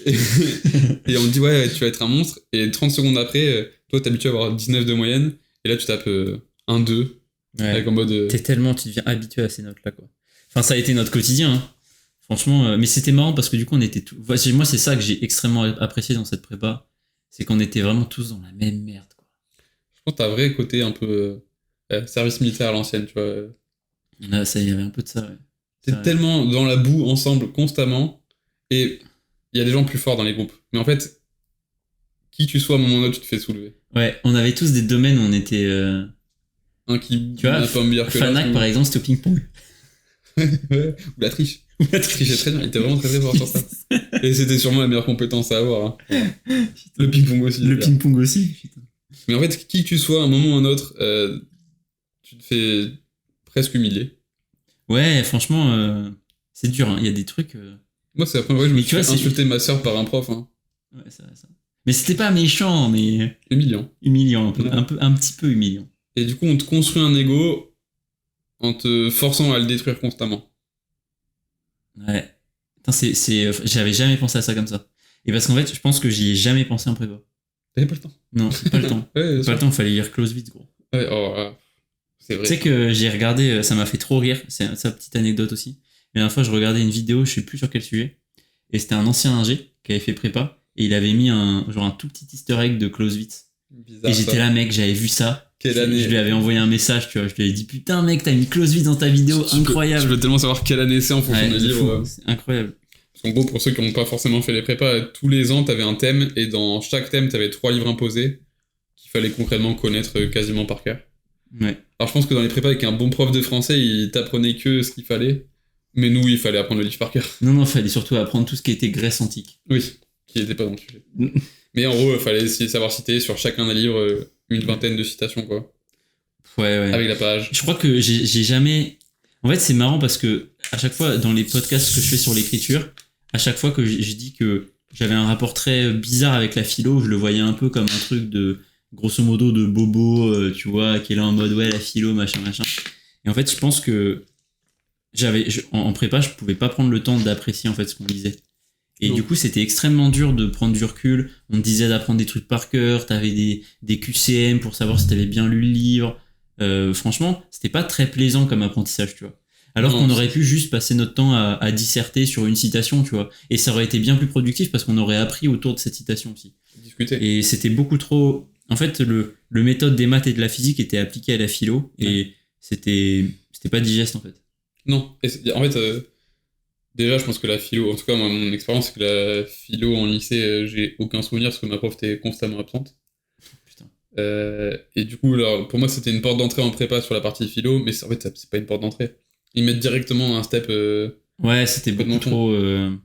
[SPEAKER 2] et on te dit, ouais, tu vas être un monstre. Et 30 secondes après, toi, t'es habitué à avoir 19 de moyenne. Et là, tu tapes 1, 2. Ouais. Avec en mode...
[SPEAKER 1] tu deviens habitué à ces notes-là, quoi. Enfin, ça a été notre quotidien, hein. Franchement. Mais c'était marrant parce que du coup, on était moi, c'est ça que j'ai extrêmement apprécié dans cette prépa. C'est qu'on était vraiment tous dans la même merde, quoi.
[SPEAKER 2] Je pense que t'as un vrai côté un peu service militaire à l'ancienne, tu vois.
[SPEAKER 1] Là, ça, il y avait un peu de ça, ouais.
[SPEAKER 2] T'es tellement dans la boue ensemble constamment, et il y a des gens plus forts dans les groupes. Mais en fait, qui tu sois à un moment donné, tu te fais soulever.
[SPEAKER 1] Ouais, on avait tous des domaines où on était...
[SPEAKER 2] Un qui n'a pas meilleur que l'autre.
[SPEAKER 1] Fanac, par exemple, c'était au ping-pong.
[SPEAKER 2] Ouais, ou la triche. La triche est très bien, il était vraiment très fort sur ça. Et c'était sûrement la meilleure compétence à avoir. Hein. Le ping-pong aussi.
[SPEAKER 1] Le ping-pong aussi, putain.
[SPEAKER 2] Mais en fait, qui que tu sois, à un moment ou à un autre, tu te fais presque humilier.
[SPEAKER 1] Ouais, franchement, c'est dur, hein. Il y a des trucs...
[SPEAKER 2] Moi, c'est la première fois que je me suis fait insulter ma sœur par un prof. Hein.
[SPEAKER 1] Ouais, c'est vrai, ça. Mais c'était pas méchant, mais...
[SPEAKER 2] Humiliant,
[SPEAKER 1] un petit peu humiliant.
[SPEAKER 2] Et du coup, on te construit un ego en te forçant à le détruire constamment.
[SPEAKER 1] Ouais. Putain, j'avais jamais pensé à ça comme ça. Et parce qu'en fait, je pense que j'y ai jamais pensé en prépa.
[SPEAKER 2] T'avais pas le temps?
[SPEAKER 1] Non, pas le temps.
[SPEAKER 2] Ouais,
[SPEAKER 1] pas le temps, il fallait lire Clausewitz, gros.
[SPEAKER 2] Ouais, c'est vrai.
[SPEAKER 1] Tu sais que j'ai regardé, ça m'a fait trop rire, c'est sa petite anecdote aussi. La dernière fois, je regardais une vidéo, je sais plus sur quel sujet, et c'était un ancien ingé qui avait fait prépa, et il avait mis un tout petit easter egg de Clausewitz. Bizarre, et j'étais là, mec, j'avais vu ça. Quelle année? Je lui avais envoyé un message, tu vois, je lui avais dit, putain, mec, t'as mis Clausewitz dans ta vidéo, incroyable.
[SPEAKER 2] Je veux tellement savoir quelle année c'est en fonction des livres.
[SPEAKER 1] C'est incroyable.
[SPEAKER 2] Parce qu'en gros, pour ceux qui n'ont pas forcément fait les prépas, tous les ans, t'avais un thème, et dans chaque thème, t'avais 3 livres imposés qu'il fallait concrètement connaître quasiment par cœur.
[SPEAKER 1] Ouais.
[SPEAKER 2] Alors je pense que dans les prépas, avec un bon prof de français, il t'apprenait que ce qu'il fallait. Mais nous, il fallait apprendre le livre par cœur.
[SPEAKER 1] Non, il fallait surtout apprendre tout ce qui était Grèce antique.
[SPEAKER 2] Oui, qui n'était pas dans le sujet. Mais en gros, il fallait essayer de savoir citer sur chacun des livres une vingtaine de citations, quoi.
[SPEAKER 1] Ouais.
[SPEAKER 2] Avec la page.
[SPEAKER 1] Je crois que j'ai jamais. En fait, c'est marrant parce que à chaque fois, dans les podcasts que je fais sur l'écriture, à chaque fois que je dis que j'avais un rapport très bizarre avec la philo, je le voyais un peu comme un truc de, grosso modo, de bobo, tu vois, qui est là en mode, ouais, la philo, machin. Et en fait, je pense que en prépa, je pouvais pas prendre le temps d'apprécier, en fait, ce qu'on lisait. Et
[SPEAKER 2] Non.
[SPEAKER 1] du coup, c'était extrêmement dur de prendre du recul. On te disait d'apprendre des trucs par cœur, t'avais des QCM pour savoir si t'avais bien lu le livre. Franchement, c'était pas très plaisant comme apprentissage, tu vois. Alors
[SPEAKER 2] Non,
[SPEAKER 1] qu'on aurait pu juste passer notre temps à disserter sur une citation, tu vois. Et ça aurait été bien plus productif parce qu'on aurait appris autour de cette citation aussi.
[SPEAKER 2] Discuter.
[SPEAKER 1] Et c'était beaucoup trop... En fait, le méthode des maths et de la physique était appliqué à la philo et c'était pas digeste, en fait.
[SPEAKER 2] Non. En fait, déjà, je pense que la philo, en tout cas, moi, mon expérience, c'est que la philo en lycée, j'ai aucun souvenir parce que ma prof était constamment absente.
[SPEAKER 1] Putain.
[SPEAKER 2] Et du coup, alors, pour moi, c'était une porte d'entrée en prépa sur la partie philo, mais en fait, c'est pas une porte d'entrée. Ils mettent directement un step.
[SPEAKER 1] Ouais, c'était beaucoup trop...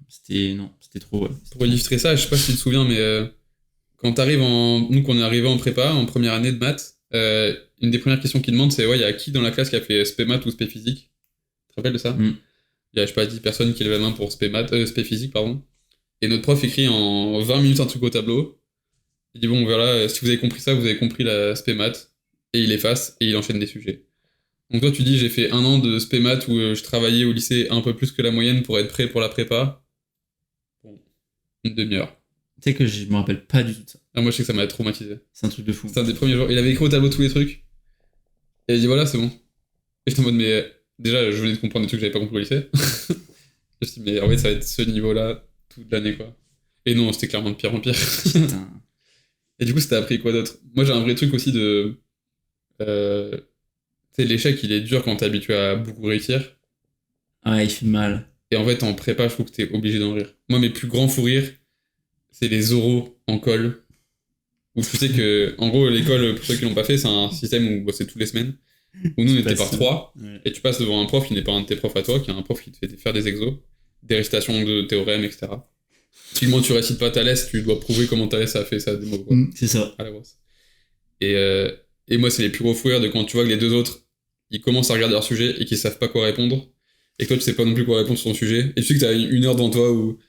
[SPEAKER 1] c'était trop... Ouais.
[SPEAKER 2] Pour illustrer ça, je sais pas si tu te souviens, mais quand t'arrives nous, qu'on est arrivé en prépa, en première année de maths, une des premières questions qu'ils demandent, c'est ouais, il y a qui dans la classe qui a fait spé maths ou spé physique? Tu te rappelles de ça? Il y a, je sais pas, 10 personnes qui lèvent la main pour spé physique, pardon. Et notre prof écrit en 20 minutes un truc au tableau. Il dit bon, voilà, si vous avez compris ça, vous avez compris la spé maths. Et il efface et il enchaîne des sujets. Donc toi, tu dis, j'ai fait 1 an de spé maths où je travaillais au lycée un peu plus que la moyenne pour être prêt pour la prépa. Bon, une demi-heure.
[SPEAKER 1] Tu sais que je me rappelle pas du tout de ça.
[SPEAKER 2] Ah, moi, je sais que ça m'a traumatisé.
[SPEAKER 1] C'est un truc de fou.
[SPEAKER 2] C'était un des premiers jours. Il avait écrit au tableau tous les trucs. Et il dit voilà, c'est bon. Et j'étais en mode, mais déjà, je venais de comprendre des trucs que j'avais pas compris au lycée. Je me suis dit, mais en fait, ça va être ce niveau-là toute l'année, quoi. Et non, c'était clairement de pire en pire.
[SPEAKER 1] Putain.
[SPEAKER 2] Et du coup, c'était appris quoi d'autre? Moi, j'ai un vrai truc aussi de. Tu sais, l'échec, il est dur quand t'es habitué à beaucoup réussir.
[SPEAKER 1] Ah, il fait mal.
[SPEAKER 2] Et en fait, en prépa, je trouve que t'es obligé d'en rire. Moi, mes plus grands fous rires, c'est les oraux en colle. Où tu sais que, en gros, l'école, pour ceux qui l'ont pas fait, c'est un système où c'est tous les semaines. Où nous, on était par 3.
[SPEAKER 1] Ouais.
[SPEAKER 2] Et tu passes devant un prof qui n'est pas un de tes profs à toi, qui est un prof qui te fait faire des exos, des récitations de théorèmes, etc. Si le moment tu récites pas Thalès, tu dois prouver comment Thalès a fait sa démo, quoi.
[SPEAKER 1] C'est ça.
[SPEAKER 2] À la brosse. Et moi, c'est les plus gros fous rires de quand tu vois que les deux autres, ils commencent à regarder leur sujet et qu'ils savent pas quoi répondre. Et que toi, tu sais pas non plus quoi répondre sur ton sujet. Et tu sais que t'as une heure devant toi où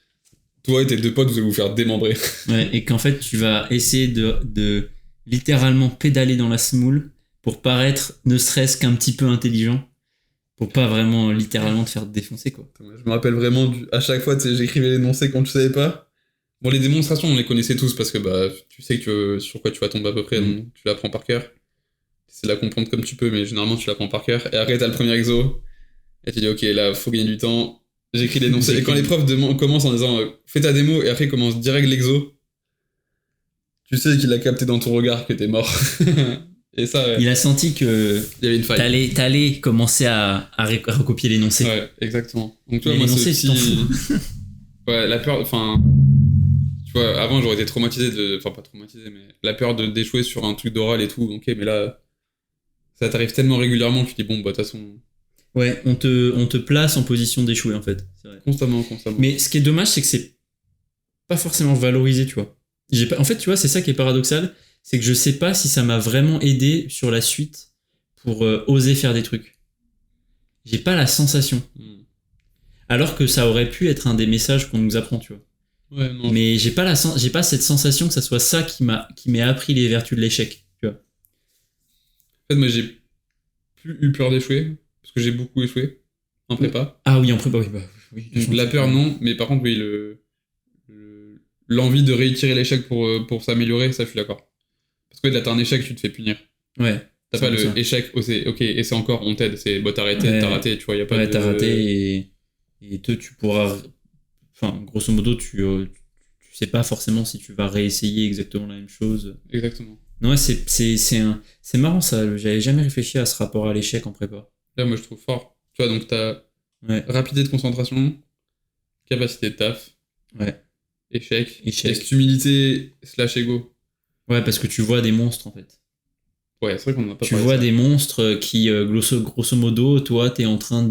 [SPEAKER 2] toi et tes deux potes, vous allez vous faire démembrer.
[SPEAKER 1] Ouais, et qu'en fait, tu vas essayer de littéralement pédaler dans la semoule pour paraître ne serait-ce qu'un petit peu intelligent. Pour pas vraiment, littéralement, te faire défoncer, quoi.
[SPEAKER 2] Je me rappelle vraiment, à chaque fois, tu sais, j'écrivais l'énoncé quand tu savais pas. Bon, les démonstrations, on les connaissait tous parce que bah, tu sais sur quoi tu vas tomber à peu près, donc tu l'apprends par cœur. C'est de la comprendre comme tu peux, mais généralement, tu l'apprends par cœur. Et après, t'as le premier exo, et tu dis, ok, là, faut gagner du temps. J'écris l'énoncé. Et quand les profs commencent en disant, fais ta démo, et après, commence direct l'exo, tu sais qu'il a capté dans ton regard que t'es mort. Et ça, ouais.
[SPEAKER 1] Il a senti que
[SPEAKER 2] Il y avait une faille.
[SPEAKER 1] t'allais commencer à recopier l'énoncé.
[SPEAKER 2] Ouais, exactement. Donc, tu
[SPEAKER 1] Mais
[SPEAKER 2] vois, moi,
[SPEAKER 1] l'énoncé,
[SPEAKER 2] c'est
[SPEAKER 1] tu t'en fous.
[SPEAKER 2] Ouais, la peur, enfin. Tu vois, avant, j'aurais été traumatisé Enfin, pas traumatisé, mais la peur d'échouer sur un truc d'oral et tout. Ok, mais là, ça t'arrive tellement régulièrement que tu dis, bon, bah, de toute façon.
[SPEAKER 1] Ouais, on te place en position d'échouer, en fait. C'est vrai.
[SPEAKER 2] Constamment.
[SPEAKER 1] Mais ce qui est dommage, c'est que c'est pas forcément valorisé, tu vois. En fait, tu vois, c'est ça qui est paradoxal. C'est que je sais pas si ça m'a vraiment aidé sur la suite pour oser faire des trucs. J'ai pas la sensation. Alors que ça aurait pu être un des messages qu'on nous apprend, tu vois.
[SPEAKER 2] Ouais, non.
[SPEAKER 1] Mais j'ai pas cette sensation que ça soit ça qui m'ait appris les vertus de l'échec, tu vois.
[SPEAKER 2] En fait, moi, j'ai plus eu peur d'échouer, parce que j'ai beaucoup échoué en prépa.
[SPEAKER 1] Ah oui, en prépa, oui.
[SPEAKER 2] Donc, la peur, non, mais par contre, oui, l'envie de réitérer l'échec pour s'améliorer, ça, je suis d'accord. Parce que là, t'as un échec, tu te fais punir.
[SPEAKER 1] Ouais.
[SPEAKER 2] T'as pas le échec, ok, et c'est encore, on t'aide, c'est, bah, t'as raté, tu vois, y a pas de...
[SPEAKER 1] Ouais, t'as raté et toi, tu pourras... Enfin, grosso modo, tu sais pas forcément si tu vas réessayer exactement la même chose.
[SPEAKER 2] Exactement.
[SPEAKER 1] Non, ouais, c'est marrant ça, j'avais jamais réfléchi à ce rapport à l'échec en prépa.
[SPEAKER 2] Là, moi, je trouve fort. Tu vois, donc t'as rapidité de concentration, capacité de taf, échec, humilité / ego.
[SPEAKER 1] Ouais, parce que tu vois des monstres en fait.
[SPEAKER 2] Ouais, c'est vrai qu'on en a pas
[SPEAKER 1] Tu
[SPEAKER 2] parlé
[SPEAKER 1] vois
[SPEAKER 2] de ça.
[SPEAKER 1] des monstres qui, grosso modo, toi, t'es en train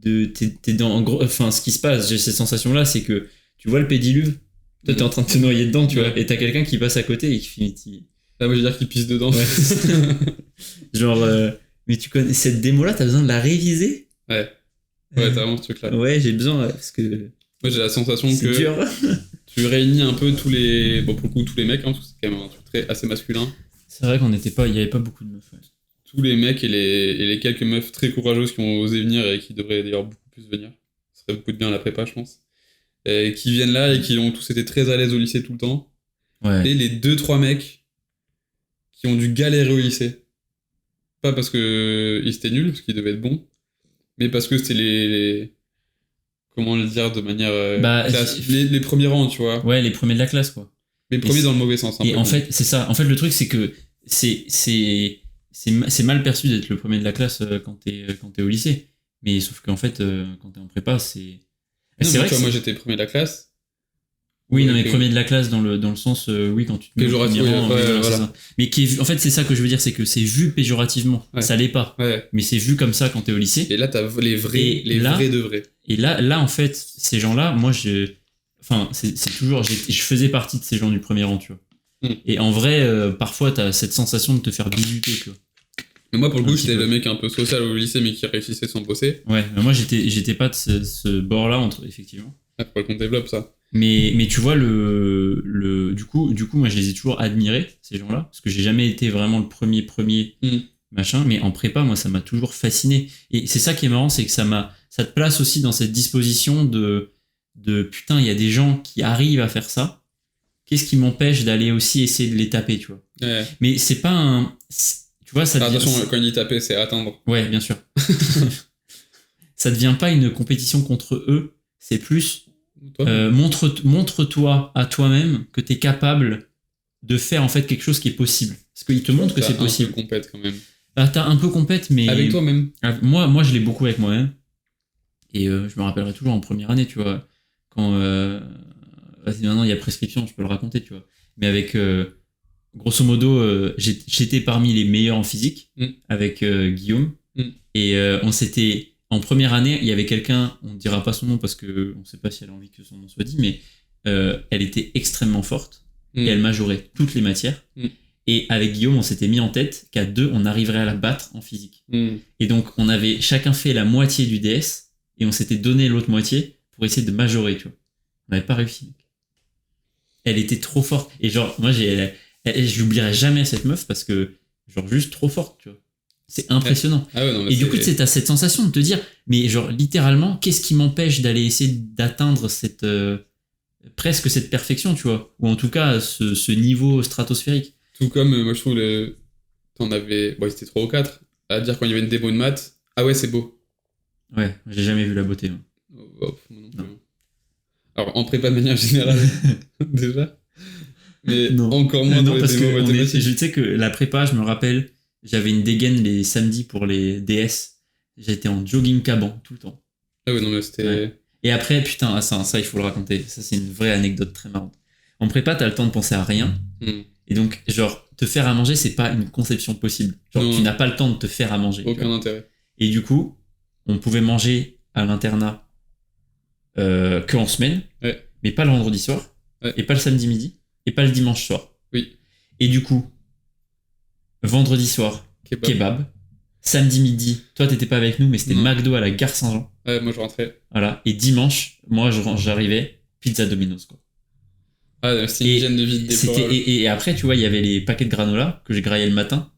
[SPEAKER 1] t'es dans, enfin, ce qui se passe, j'ai cette sensation-là, c'est que tu vois le pédiluve, toi, t'es en train de te noyer dedans, tu vois, et t'as quelqu'un qui passe à côté et qui finit.
[SPEAKER 2] Là, moi, je veux dire qu'il pisse dedans.
[SPEAKER 1] Ouais. Genre, mais tu connais cette démo-là, t'as besoin de la réviser?
[SPEAKER 2] Ouais, t'as vraiment ce truc-là.
[SPEAKER 1] Ouais, j'ai besoin, parce que
[SPEAKER 2] Moi, j'ai la sensation
[SPEAKER 1] c'est
[SPEAKER 2] que
[SPEAKER 1] dur.
[SPEAKER 2] tu réunis un peu tous les... Bon, pour le coup, tous les mecs, hein, parce que c'est quand même un truc assez masculin.
[SPEAKER 1] C'est vrai qu'on n'était pas... Il y avait pas beaucoup de meufs, ouais.
[SPEAKER 2] Tous les mecs et les quelques meufs très courageuses qui ont osé venir et qui devraient d'ailleurs beaucoup plus venir. Ça serait beaucoup de bien à la prépa, je pense. Et qui viennent là et qui ont tous été très à l'aise au lycée tout le temps.
[SPEAKER 1] Ouais.
[SPEAKER 2] Et les 2-3 mecs qui ont dû galérer au lycée. Pas parce que ils étaient nuls, parce qu'ils devaient être bons, mais parce que c'était comment le dire de manière les premiers rangs, tu vois.
[SPEAKER 1] Ouais, les premiers de la classe, quoi.
[SPEAKER 2] Les premiers dans le mauvais sens.
[SPEAKER 1] Et en fait, c'est ça. En fait, le truc, c'est que c'est mal perçu d'être le premier de la classe quand t'es au lycée. Mais sauf qu'en fait, quand t'es en prépa, c'est...
[SPEAKER 2] Non, c'est vrai que moi, j'étais premier de la classe.
[SPEAKER 1] Oui, non, mais premier de la classe dans le sens, oui, quand tu te mets au premier rang, voilà. Mais en fait, c'est ça que je veux dire, c'est que c'est vu péjorativement. Ouais. Ça l'est pas. Ouais. Mais c'est vu comme ça quand t'es au lycée.
[SPEAKER 2] Et là, t'as les vrais de vrais.
[SPEAKER 1] Et là, en fait, ces gens-là, moi, c'est toujours, je faisais partie de ces gens du premier rang, tu vois. Et en vrai, parfois, t'as cette sensation de te faire débuter, tu vois.
[SPEAKER 2] Mais moi, pour le coup, j'étais le mec un peu social au lycée, mais qui réussissait sans bosser.
[SPEAKER 1] Ouais, mais moi, j'étais pas de ce bord-là, effectivement.
[SPEAKER 2] Ah, faudrait qu'on développe ça.
[SPEAKER 1] Mais tu vois, du coup, moi, je les ai toujours admirés, ces gens-là, parce que j'ai jamais été vraiment le premier machin, mais en prépa, moi, ça m'a toujours fasciné. Et c'est ça qui est marrant, c'est que ça te place aussi dans cette disposition de putain, il y a des gens qui arrivent à faire ça. Qu'est-ce qui m'empêche d'aller aussi essayer de les taper, tu vois. Ouais. Mais c'est pas tu vois, ça devient...
[SPEAKER 2] Attention, quand il dit taper, c'est atteindre.
[SPEAKER 1] Ouais, bien sûr. Ça devient pas une compétition contre eux, c'est plus... montre-toi à toi-même que t'es capable de faire en fait quelque chose qui est possible. Parce qu'il te montre que c'est possible.
[SPEAKER 2] T'as un peu compète quand même.
[SPEAKER 1] T'as un peu compète, mais...
[SPEAKER 2] Avec toi-même.
[SPEAKER 1] Moi, je l'ai beaucoup avec moi-même. Et je me rappellerai toujours en première année, tu vois. Quand... maintenant, il y a prescription, je peux le raconter, tu vois. Mais avec... grosso modo, j'étais parmi les meilleurs en physique, avec Guillaume. Et on s'était... En première année, il y avait quelqu'un, on ne dira pas son nom parce qu'on ne sait pas si elle a envie que son nom soit dit, mais elle était extrêmement forte et elle majorait toutes les matières. Et avec Guillaume, on s'était mis en tête qu'à 2, on arriverait à la battre en physique. Et donc, on avait chacun fait la moitié du DS et on s'était donné l'autre moitié pour essayer de majorer, tu vois. On n'avait pas réussi. Elle était trop forte. Et genre, moi, je n'oublierai jamais cette meuf parce que, genre, juste trop forte, tu vois. C'est impressionnant. Ah ouais, non, et du coup, t'as cette sensation de te dire, mais genre, littéralement, qu'est-ce qui m'empêche d'aller essayer d'atteindre presque cette perfection, tu vois, ou en tout cas, ce niveau stratosphérique.
[SPEAKER 2] Tout comme, moi, je trouve, t'en avais, bon, c'était 3 ou 4, à dire quand il y avait une démo de maths, ah ouais, c'est beau.
[SPEAKER 1] Ouais, j'ai jamais vu la beauté. Moi.
[SPEAKER 2] Non. Alors, en prépa de manière générale, déjà. Mais non. Encore moins dans les démos mathématiques.
[SPEAKER 1] Je sais que la prépa, je me rappelle, j'avais une dégaine les samedis pour les DS. J'étais en jogging caban tout le temps.
[SPEAKER 2] Ah ouais, non, mais c'était... Ouais.
[SPEAKER 1] Et après, putain, ça, il faut le raconter. Ça, c'est une vraie anecdote très marrante. En prépa, t'as le temps de penser à rien. Et donc, genre, te faire à manger, c'est pas une conception possible. Genre, non. Tu n'as pas le temps de te faire à manger.
[SPEAKER 2] Aucun intérêt.
[SPEAKER 1] Et du coup, on pouvait manger à l'internat que en semaine, mais pas le vendredi soir, et pas le samedi midi, et pas le dimanche soir.
[SPEAKER 2] Oui.
[SPEAKER 1] Et du coup, vendredi soir, kebab. Samedi midi, toi t'étais pas avec nous, mais c'était McDo à la gare Saint-Jean.
[SPEAKER 2] Ouais, moi je rentrais.
[SPEAKER 1] Voilà. Et dimanche, moi j'arrivais, pizza Domino's, quoi.
[SPEAKER 2] Ah, c'était une hygiène de vie déplorable.
[SPEAKER 1] Et après, tu vois, il y avait les paquets de granola que je graillais le matin.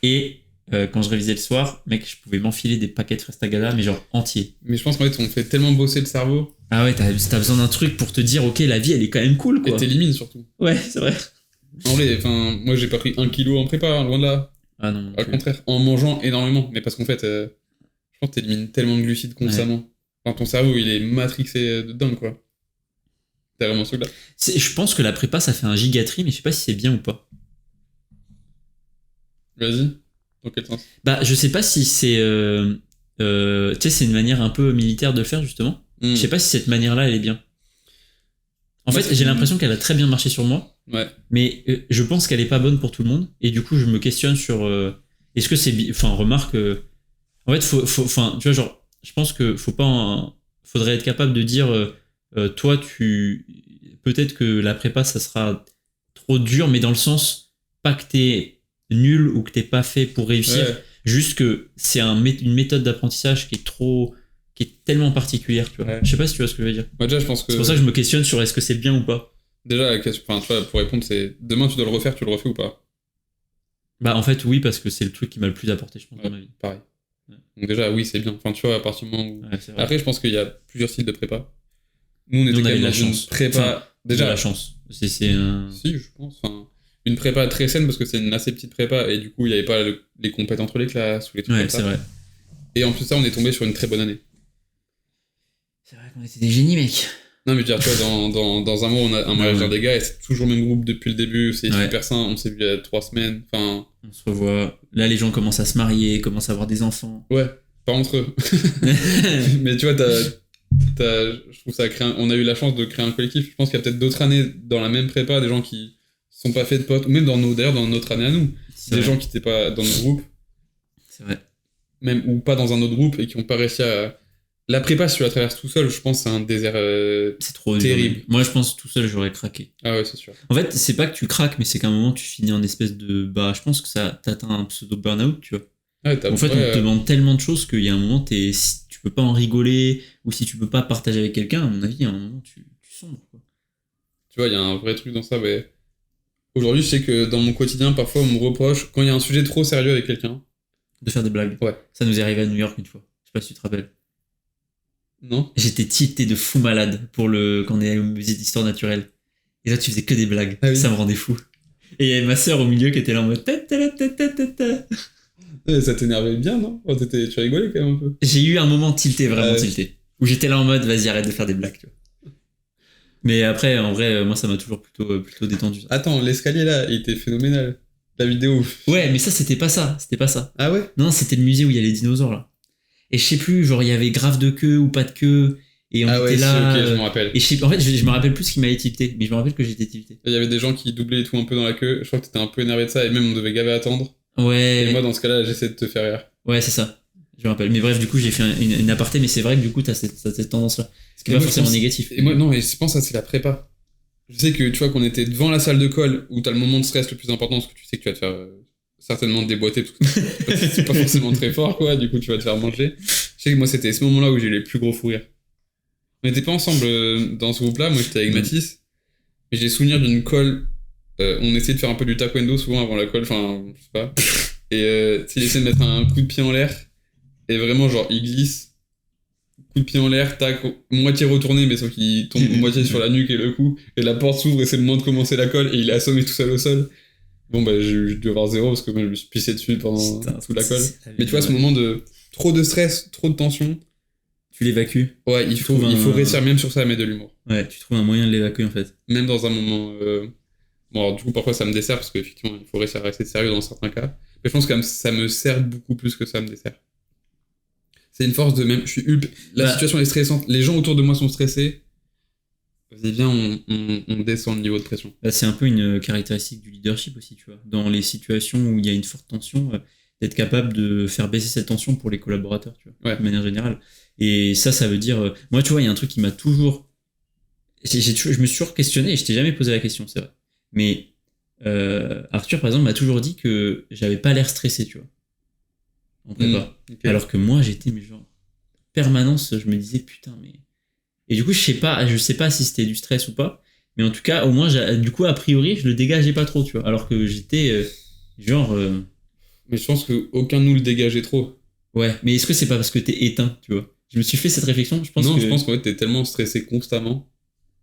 [SPEAKER 1] Et quand je révisais le soir, mec, je pouvais m'enfiler des paquets de Frestagada, mais genre entiers.
[SPEAKER 2] Mais je pense qu'en fait, on fait tellement bosser le cerveau.
[SPEAKER 1] Ah ouais, t'as besoin d'un truc pour te dire, ok, la vie, elle est quand même cool, quoi.
[SPEAKER 2] Et t'élimines surtout.
[SPEAKER 1] Ouais, c'est vrai.
[SPEAKER 2] En vrai, moi, j'ai pas pris 1 kilo en prépa, loin de là.
[SPEAKER 1] Ah non.
[SPEAKER 2] Au contraire, en mangeant énormément. Mais parce qu'en fait, je pense que t'élimines tellement de glucides constamment. Ouais. Enfin, ton cerveau, il est matrixé de dingue, quoi. T'as vraiment ce truc-là.
[SPEAKER 1] Je pense que la prépa, ça fait un gigatri, mais je sais pas si c'est bien ou pas.
[SPEAKER 2] Vas-y. Dans quel sens ?
[SPEAKER 1] Bah, je sais pas si c'est... tu sais, c'est une manière un peu militaire de le faire, justement. Je sais pas si cette manière-là, elle est bien. En fait, j'ai l'impression qu'elle a très bien marché sur moi.
[SPEAKER 2] Ouais.
[SPEAKER 1] Mais je pense qu'elle est pas bonne pour tout le monde. Et du coup, je me questionne sur... est-ce que c'est... Enfin, remarque... en fait, enfin, tu vois, genre... Je pense que faudrait être capable de dire... toi, peut-être que la prépa, ça sera trop dur, mais dans le sens pas que t'es nul ou que t'es pas fait pour réussir,
[SPEAKER 2] Ouais.
[SPEAKER 1] juste que c'est une méthode d'apprentissage qui est tellement particulière, tu vois.
[SPEAKER 2] Ouais.
[SPEAKER 1] Je sais pas si tu vois ce que je veux dire.
[SPEAKER 2] Moi, déjà, je pense que.
[SPEAKER 1] C'est pour ça que je me questionne sur est-ce que c'est bien ou pas.
[SPEAKER 2] Déjà, la question, enfin, tu vois, pour répondre, c'est demain, tu dois le refaire, tu le refais ou pas?
[SPEAKER 1] Bah, en fait, oui, parce que c'est le truc qui m'a le plus apporté, je pense, dans ma vie.
[SPEAKER 2] Pareil.
[SPEAKER 1] Ouais.
[SPEAKER 2] Donc, déjà, oui, c'est bien. Enfin, tu vois, à partir du moment où.
[SPEAKER 1] Ouais, c'est vrai.
[SPEAKER 2] Après, je pense qu'il y a plusieurs styles de prépa. Nous, on était
[SPEAKER 1] Nous, on
[SPEAKER 2] quand
[SPEAKER 1] avait
[SPEAKER 2] même
[SPEAKER 1] de la
[SPEAKER 2] dans une
[SPEAKER 1] chance.
[SPEAKER 2] prépa.
[SPEAKER 1] Enfin,
[SPEAKER 2] déjà,
[SPEAKER 1] de la chance. C'est un.
[SPEAKER 2] si, je pense. Enfin, une prépa très saine parce que c'est une assez petite prépa et du coup, il n'y avait pas les compètes entre les classes ou les trucs
[SPEAKER 1] Ouais,
[SPEAKER 2] comme ça.
[SPEAKER 1] c'est vrai.
[SPEAKER 2] Et en plus de ça, on est tombé sur une très bonne année.
[SPEAKER 1] C'est vrai qu'on était des génies, mec.
[SPEAKER 2] Non, mais je veux dire, tu vois, dans un mois, on a un mariage d'un des gars et c'est toujours le même groupe depuis le début. C'est
[SPEAKER 1] Ouais.
[SPEAKER 2] super sain. On s'est vu il y a 3 semaines. Enfin,
[SPEAKER 1] On se revoit. Là, les gens commencent à se marier, commencent à avoir des enfants.
[SPEAKER 2] ouais, pas entre eux. Mais tu vois, je trouve ça on a eu la chance de créer un collectif. Je pense qu'il y a peut-être d'autres années dans la même prépa, des gens qui sont pas faits de potes, ou même d'ailleurs dans notre année à nous,
[SPEAKER 1] C'est
[SPEAKER 2] des
[SPEAKER 1] vrai.
[SPEAKER 2] gens qui étaient pas dans notre groupe,
[SPEAKER 1] C'est vrai.
[SPEAKER 2] même ou pas dans un autre groupe et qui ont pas réussi à. La prépa, si tu la traverses tout seul, je pense que c'est un désert.
[SPEAKER 1] C'est trop
[SPEAKER 2] Terrible.
[SPEAKER 1] dur. Moi, je pense que tout seul, j'aurais craqué.
[SPEAKER 2] Ah ouais, c'est sûr.
[SPEAKER 1] En fait, c'est pas que tu craques, mais c'est qu'à un moment, tu finis en espèce de. Bah, je pense que ça t'atteint un pseudo burn-out, tu vois.
[SPEAKER 2] Ouais,
[SPEAKER 1] En fait,
[SPEAKER 2] ouais,
[SPEAKER 1] on te demande tellement de choses qu'il y a un moment, si tu peux pas en rigoler, ou si tu peux pas partager avec quelqu'un, à mon avis, à un moment, tu sombres, quoi.
[SPEAKER 2] tu vois, il y a un vrai truc dans ça. Ouais. Aujourd'hui, je sais que dans mon quotidien, parfois, on me reproche, quand il y a un sujet trop sérieux avec quelqu'un,
[SPEAKER 1] De faire des blagues.
[SPEAKER 2] Ouais.
[SPEAKER 1] Ça nous est arrivé à New York une fois. Je sais pas si tu te rappelles.
[SPEAKER 2] non?
[SPEAKER 1] J'étais tilté de fou malade quand on est allé au musée d'histoire naturelle. Et là, tu faisais que des blagues.
[SPEAKER 2] Ah oui.
[SPEAKER 1] Ça me rendait fou. Et il y avait ma sœur au milieu qui était là en mode. Ta.
[SPEAKER 2] Ouais, ça t'énervait bien, non? Oh, tu rigolais quand même un peu.
[SPEAKER 1] J'ai eu un moment tilté, vraiment
[SPEAKER 2] Ouais.
[SPEAKER 1] tilté. Où j'étais là en mode, vas-y, arrête de faire des blagues, tu vois. Mais après, en vrai, moi, ça m'a toujours plutôt détendu. Ça.
[SPEAKER 2] Attends, l'escalier là, il était phénoménal. La vidéo.
[SPEAKER 1] Ouais, mais ça, c'était pas ça. C'était pas ça.
[SPEAKER 2] Ah ouais?
[SPEAKER 1] Non, c'était le musée où il y a les dinosaures, là. Et je sais plus, genre, il y avait grave de queue ou pas de queue. Et on
[SPEAKER 2] Ah
[SPEAKER 1] était
[SPEAKER 2] ouais,
[SPEAKER 1] là.
[SPEAKER 2] si, ok, je me rappelle.
[SPEAKER 1] Et en fait, je me rappelle plus ce qui m'avait tilté. Mais je me rappelle que j'étais tilté.
[SPEAKER 2] Il y avait des gens qui doublaient et tout un peu dans la queue. Je crois que t'étais un peu énervé de ça et même on devait gaver attendre.
[SPEAKER 1] Ouais.
[SPEAKER 2] Et moi, dans ce cas-là, j'essaie de te faire rire.
[SPEAKER 1] Ouais, c'est ça. Je me rappelle. Mais bref, du coup, j'ai fait une aparté, mais c'est vrai que du coup, t'as cette tendance-là. Ce qui est
[SPEAKER 2] Et
[SPEAKER 1] pas
[SPEAKER 2] moi, je
[SPEAKER 1] forcément
[SPEAKER 2] pense-
[SPEAKER 1] négatif.
[SPEAKER 2] Et moi, non, et je pense que ça, c'est la prépa. Je sais que tu vois qu'on était devant la salle de colle où t'as le moment de stress le plus important parce que tu sais que tu vas te faire certainement déboîter tout. C'est pas forcément très fort, quoi. Du coup, tu vas te faire manger. Je sais que moi, c'était ce moment-là où j'ai eu les plus gros fous rires. On n'était pas ensemble dans ce groupe-là. Moi, j'étais avec Mathis. Mais j'ai souvenir d'une colle. On essayait de faire un peu du taekwondo souvent avant la colle. Enfin, je sais pas. Et tu sais, il essaie de mettre un coup de pied en l'air. Et vraiment, genre, il glisse. Coup de pied en l'air, tac, moitié retourné, mais sauf qu'il tombe moitié sur la nuque et le cou. Et la porte s'ouvre et c'est le moment de commencer la colle. Et il est assommé tout seul au sol. Bon, bah, j'ai dû avoir 0 parce que moi, je me suis pissé dessus pendant toute la colle. Mais tu vois, ce moment de trop de stress, trop de tension.
[SPEAKER 1] Tu l'évacues.
[SPEAKER 2] Ouais, il faut réussir même sur ça à mettre de l'humour.
[SPEAKER 1] Ouais, tu trouves un moyen de l'évacuer en fait.
[SPEAKER 2] Même dans un moment. Bon, alors du coup, parfois ça me dessert parce qu'effectivement, il faut réussir à rester sérieux dans certains cas. Mais je pense que ça me sert beaucoup plus que ça me dessert. C'est une force de même. Je suis la situation est stressante. Les gens autour de moi sont stressés. Vas-y, viens, on descend le niveau de pression.
[SPEAKER 1] Bah, c'est un peu une caractéristique du leadership aussi, tu vois. Dans les situations où il y a une forte tension, d'être capable de faire baisser cette tension pour les collaborateurs, tu vois,
[SPEAKER 2] Ouais.
[SPEAKER 1] de manière générale. Et ça veut dire. Moi, tu vois, il y a un truc qui m'a toujours. Je me suis toujours questionné et je t'ai jamais posé la question, c'est vrai. Mais Arthur, par exemple, m'a toujours dit que j'avais pas l'air stressé, tu vois. En prépa.
[SPEAKER 2] Okay.
[SPEAKER 1] Alors que moi, j'étais, mais genre, permanence, je me disais, putain, mais. Et du coup, je sais pas si c'était du stress ou pas. Mais en tout cas, au moins, du coup, a priori, je le dégageais pas trop, tu vois. Alors que j'étais, genre.
[SPEAKER 2] Mais je pense qu'aucun de nous le dégageait trop.
[SPEAKER 1] Ouais, mais est-ce que c'est pas parce que t'es éteint, tu vois? Je me suis fait cette réflexion, je pense
[SPEAKER 2] non,
[SPEAKER 1] que.
[SPEAKER 2] je pense qu'en fait, t'es tellement stressé constamment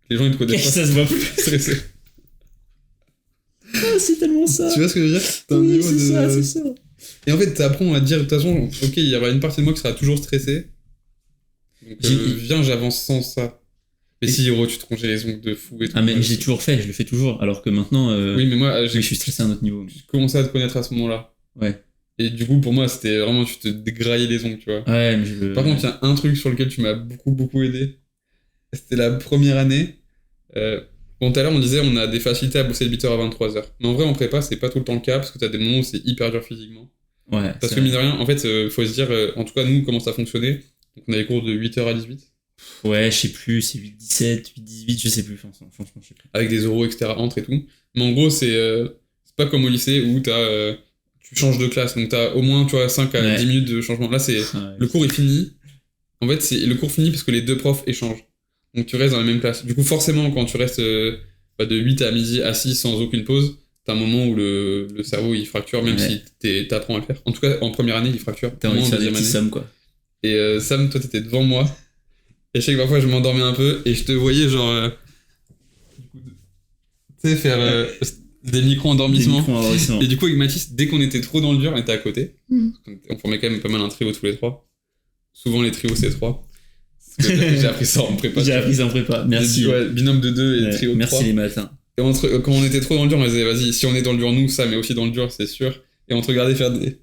[SPEAKER 2] que les gens, ils te connaissent
[SPEAKER 1] Qu'est-ce
[SPEAKER 2] pas.
[SPEAKER 1] que ça se voit plus?
[SPEAKER 2] Stressé.
[SPEAKER 1] Ah, c'est tellement ça!
[SPEAKER 2] Tu vois ce que je veux dire? T'as un
[SPEAKER 1] Oui,
[SPEAKER 2] niveau
[SPEAKER 1] c'est ça.
[SPEAKER 2] Et en fait, t'apprends à dire, de toute façon, ok, il y aura une partie de moi qui sera toujours stressée. Donc, viens, j'avance sans ça. Mais si, Hiro, tu te rongeais les ongles de fou et tout.
[SPEAKER 1] Ah, mais j'ai toujours fait, je le fais toujours. Alors que maintenant,
[SPEAKER 2] oui, mais moi,
[SPEAKER 1] je suis stressé à un autre niveau.
[SPEAKER 2] J'ai commencé à te connaître à ce moment-là.
[SPEAKER 1] Ouais.
[SPEAKER 2] Et du coup, pour moi, c'était vraiment, tu te dégraillais les ongles, tu vois.
[SPEAKER 1] Ouais, mais
[SPEAKER 2] Par contre, il y a un truc sur lequel tu m'as beaucoup aidé. C'était la première année. Bon, tout à l'heure, on disait, on a des facilités à bosser de 8h à 23h. Mais en vrai, en prépa, c'est pas tout le temps le cas, parce que t'as des moments où c'est hyper dur physiquement.
[SPEAKER 1] Ouais.
[SPEAKER 2] Parce que, mine de rien, en fait, faut se dire, en tout cas, nous, comment ça fonctionnait. Donc, on avait cours de 8h à 18.
[SPEAKER 1] Ouais, je sais plus, c'est 8-17, 8-18, je sais plus, franchement, je sais plus.
[SPEAKER 2] Avec des oraux, etc., entre et tout. Mais en gros, c'est C'est pas comme au lycée où tu changes de classe, donc t'as au moins, tu vois, 5 à 10 minutes de changement. Là, le cours est fini. En fait, le cours finit parce que les deux profs échangent. Donc tu restes dans la même classe. Du coup, forcément, quand tu restes de 8 à midi assis sans aucune pause, t'as un moment où le cerveau il fracture, même si t'apprends à le faire. En tout cas, en première année, il fracture.
[SPEAKER 1] T'as envie de faire des petits sommes, quoi.
[SPEAKER 2] Et Sam, toi, t'étais devant moi. Et je sais que parfois, je m'endormais un peu et je te voyais, genre. Tu sais, faire des micro-endormissements. Et du coup, avec Mathis, dès qu'on était trop dans le dur, on était à côté. On formait quand même pas mal un trio tous les trois. Souvent, les trios, c'est 3. J'ai appris ça en prépa.
[SPEAKER 1] Merci.
[SPEAKER 2] Binôme de 2 et trio de 3.
[SPEAKER 1] Merci les matins.
[SPEAKER 2] Et quand on était trop dans le dur, on disait, vas-y, si on est dans le dur, nous, ça, mais aussi dans le dur, c'est sûr. Et on te regardait faire des.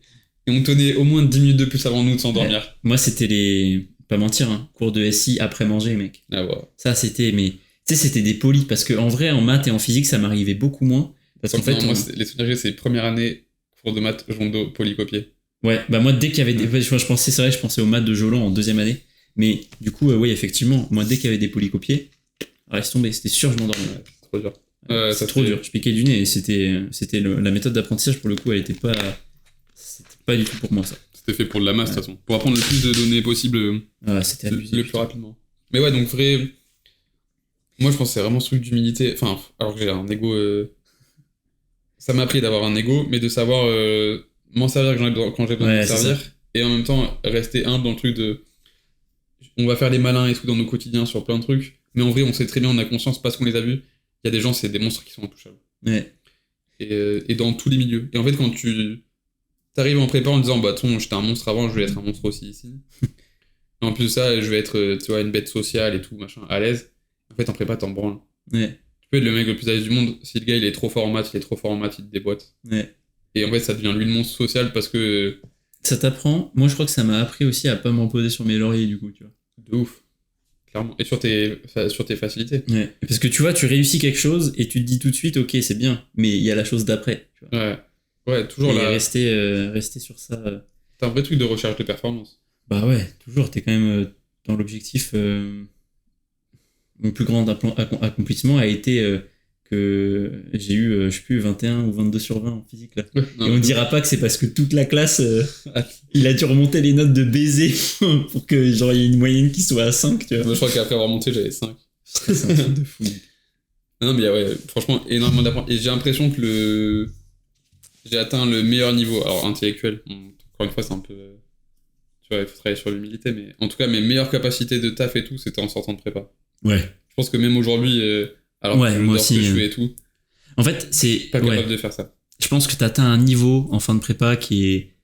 [SPEAKER 2] Et on tenait au moins 10 minutes de plus avant nous de s'endormir.
[SPEAKER 1] Ouais. Moi, c'était les. Pas mentir, hein, cours de SI après manger, mec.
[SPEAKER 2] Ah ouais.
[SPEAKER 1] Ça, c'était. Mais. Tu sais, c'était des polis. Parce qu'en vrai, en maths et en physique, ça m'arrivait beaucoup moins. Parce qu'en fait.
[SPEAKER 2] Moi, les souvenirs, c'est première année, cours de maths, Jondo, polycopier.
[SPEAKER 1] Ouais, bah moi, dès qu'il y avait des. Je pensais aux maths de Jolan en deuxième année. Mais du coup, oui, effectivement, moi, dès qu'il y avait des polycopiers, reste tombé, c'était sûr, je m'endormais.
[SPEAKER 2] Ouais, c'est trop dur.
[SPEAKER 1] C'est trop dur. Je piquais du nez et c'était la méthode d'apprentissage, pour le coup, elle était pas. C'était pas du tout pour moi, ça.
[SPEAKER 2] C'était fait pour de la masse, de toute façon. Pour apprendre le plus de données possible.
[SPEAKER 1] C'était abusé.
[SPEAKER 2] Le plus rapidement. Mais ouais, donc vrai. Moi, je pense que c'est vraiment ce truc d'humilité. Enfin, alors que j'ai un ego. Ça m'a appris d'avoir un ego, mais de savoir m'en servir quand j'ai besoin de m'en servir. Et en même temps, rester humble dans le truc de. On va faire les malins et tout dans nos quotidiens sur plein de trucs. Mais en vrai, on sait très bien, on a conscience parce qu'on les a vus. Il y a des gens, c'est des monstres qui sont intouchables.
[SPEAKER 1] Ouais.
[SPEAKER 2] Et dans tous les milieux. Et en fait, quand tu t'arrives en prépa en disant, bah, de toute façon, j'étais un monstre avant, je vais être un monstre aussi ici. Et en plus de ça, je vais être, tu vois, une bête sociale et tout, machin, à l'aise. En fait, en prépa, t'en branles.
[SPEAKER 1] Ouais.
[SPEAKER 2] Tu peux être le mec le plus à l'aise du monde. Si le gars, il est trop fort en maths, il te déboîte.
[SPEAKER 1] Ouais.
[SPEAKER 2] Et en fait, ça devient lui le monstre social parce que.
[SPEAKER 1] Ça t'apprend. Moi, je crois que ça m'a appris aussi à pas me reposer sur mes lauriers, du coup, tu vois.
[SPEAKER 2] De ouf. Clairement. Et sur tes facilités.
[SPEAKER 1] Ouais. Parce que tu vois, tu réussis quelque chose et tu te dis tout de suite, ok, c'est bien, mais il y a la chose d'après. Tu vois.
[SPEAKER 2] Ouais, toujours là.
[SPEAKER 1] Rester sur ça.
[SPEAKER 2] T'as un vrai truc de recherche de performance.
[SPEAKER 1] Bah ouais, toujours. T'es quand même dans l'objectif. Mon plus grand accomplissement a été que j'ai eu, je sais plus, 21 ou 22 sur 20 en physique, là.
[SPEAKER 2] Non,
[SPEAKER 1] et on dira pas que c'est parce que toute la classe, il a dû remonter les notes de baiser pour que genre il y ait une moyenne qui soit à 5, tu vois.
[SPEAKER 2] Moi, je crois qu'après avoir monté, j'avais 5.
[SPEAKER 1] C'est un truc de fou.
[SPEAKER 2] Non, mais ouais, franchement, énormément d'apprendre. Et j'ai l'impression que j'ai atteint le meilleur niveau. Alors, intellectuel, encore une fois, c'est un peu. Tu vois, il faut travailler sur l'humilité, mais en tout cas, mes meilleures capacités de taf et tout, c'était en sortant de prépa.
[SPEAKER 1] Ouais.
[SPEAKER 2] Je pense que même aujourd'hui, alors que je dors que je fais et tout.
[SPEAKER 1] En fait, c'est.
[SPEAKER 2] Pas capable de faire ça.
[SPEAKER 1] Je pense que t'atteins un niveau en fin de prépa qui est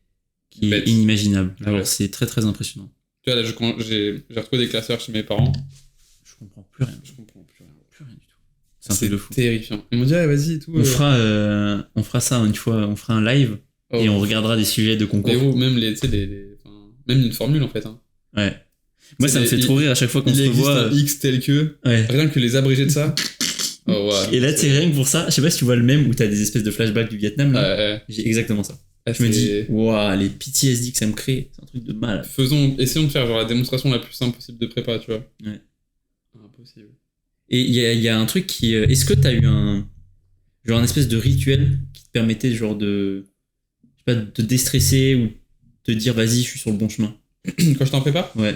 [SPEAKER 1] inimaginable. Alors, ouais. C'est très très impressionnant.
[SPEAKER 2] Tu vois, là, j'ai retrouvé des classeurs chez mes parents.
[SPEAKER 1] Je comprends plus rien. Plus rien du tout. C'est un truc de fou.
[SPEAKER 2] Terrifiant. Ils m'ont dit, ah, vas-y et tout.
[SPEAKER 1] On fera ça une fois, on fera un live et on regardera des sujets de concours.
[SPEAKER 2] Et vous, même même une formule en fait. Hein.
[SPEAKER 1] Ouais. Moi, ça me fait trop rire à chaque fois qu'on se revoit.
[SPEAKER 2] Il existe un X tel que. Ouais. Rien que les abrégés de ça. Oh, ouais.
[SPEAKER 1] Et là, c'est rien que pour ça. Je sais pas si tu vois le même où t'as des espèces de flashbacks du Vietnam. Là. J'ai exactement ça. Je me dis, waouh, les PTSD que ça me crée, c'est un truc de mal.
[SPEAKER 2] Essayons de faire genre la démonstration la plus simple possible de prépa, tu vois.
[SPEAKER 1] Ouais.
[SPEAKER 2] Impossible.
[SPEAKER 1] Et il y a un truc qui. Est-ce que t'as eu un espèce de rituel qui te permettait genre de. Je sais pas, de te déstresser ou de dire, vas-y, je suis sur le bon chemin.
[SPEAKER 2] Quand je t'en prépare ?
[SPEAKER 1] Ouais.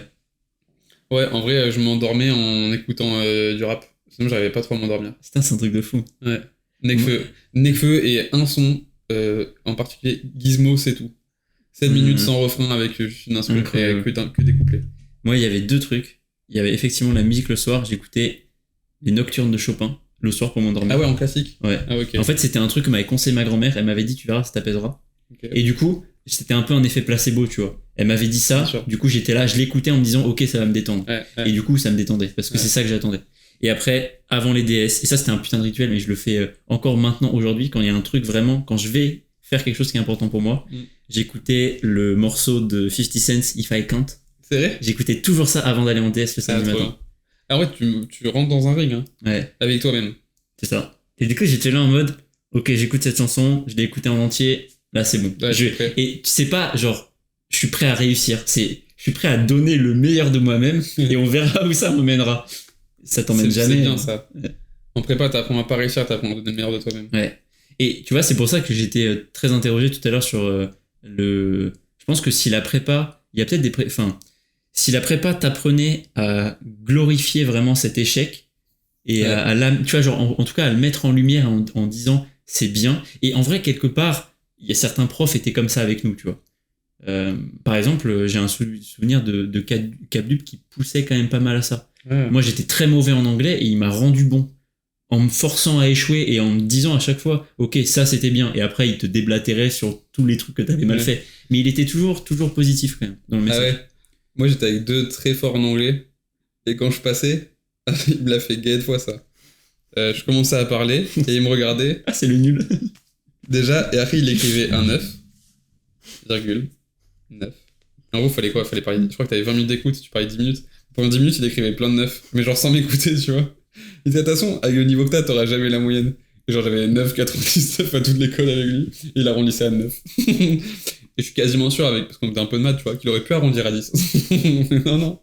[SPEAKER 2] Ouais, en vrai, je m'endormais en écoutant du rap. Sinon, j'arrivais pas trop à m'endormir.
[SPEAKER 1] Putain, c'est un truc de fou.
[SPEAKER 2] Ouais. Nekfeu et un son, en particulier Gizmo, c'est tout. 7 minutes sans refrain avec une instru et que des couplets.
[SPEAKER 1] Moi, il y avait 2 trucs. Il y avait effectivement la musique le soir. J'écoutais les nocturnes de Chopin le soir pour m'endormir.
[SPEAKER 2] Ah ouais, en classique ?
[SPEAKER 1] Ouais.
[SPEAKER 2] Ah, ok.
[SPEAKER 1] En fait, c'était un truc que m'avait conseillé ma grand-mère. Elle m'avait dit, tu verras, ça t'apaisera. Okay. Et du coup, c'était un peu un effet placebo, tu vois. Elle m'avait dit ça. Du coup, j'étais là, je l'écoutais en me disant, ok, ça va me détendre. Ouais. Et du coup, ça me détendait parce que c'est ça que j'attendais. Et après, avant les DS, et ça c'était un putain de rituel, mais je le fais encore maintenant aujourd'hui, quand il y a un truc vraiment, quand je vais faire quelque chose qui est important pour moi, j'écoutais le morceau de 50 Cent, If I Can't.
[SPEAKER 2] C'est vrai ?
[SPEAKER 1] J'écoutais toujours ça avant d'aller en DS le samedi matin.
[SPEAKER 2] Ah ouais, tu rentres dans un ring, hein. Ouais. Avec toi-même.
[SPEAKER 1] C'est ça. Et du coup, j'étais là en mode, ok, j'écoute cette chanson, je l'ai écoutée en entier, là c'est bon. Ouais, et c'est pas genre, je suis prêt à réussir, je suis prêt à donner le meilleur de moi-même et on verra où ça me mènera. Ça t'emmène jamais.
[SPEAKER 2] C'est bien ça. Ouais. En prépa, t'apprends à pas réussir, t'apprends à donner le meilleur de toi-même.
[SPEAKER 1] Ouais. Et tu vois, c'est pour ça que j'étais très interrogé tout à l'heure sur le. Je pense que si la prépa, il y a peut-être des enfin, si la prépa t'apprenait à glorifier vraiment cet échec et tu vois, genre en tout cas à le mettre en lumière en disant c'est bien. Et en vrai, quelque part, il y a certains profs étaient comme ça avec nous, tu vois. Par exemple, j'ai un souvenir de Capdup qui poussait quand même pas mal à ça.
[SPEAKER 2] Ouais.
[SPEAKER 1] Moi, j'étais très mauvais en anglais et il m'a rendu bon en me forçant à échouer et en me disant à chaque fois, ok, ça c'était bien. Et après, il te déblatérait sur tous les trucs que t'avais mal fait. Mais il était toujours positif quand même dans le message.
[SPEAKER 2] Ah ouais. Moi, j'étais avec 2 très forts en anglais. Et quand je passais, il me l'a fait gay de fois ça. Je commençais à parler et il me regardait.
[SPEAKER 1] Ah, c'est le nul.
[SPEAKER 2] Déjà, et après, il écrivait un 9, virgule, 9. En gros, fallait quoi? Fallait parler. Je crois que t'avais 20 minutes d'écoute, tu parlais 10 minutes. Pendant 10 minutes, il écrivait plein de 9, mais genre sans m'écouter, tu vois. Il disait, de toute façon, avec le niveau que t'auras jamais la moyenne. Et genre, j'avais 9,99 à toute l'école avec lui, et il arrondissait à 9. Et je suis quasiment sûr, parce qu'on faisait un peu de maths, tu vois, qu'il aurait pu arrondir à 10. Non.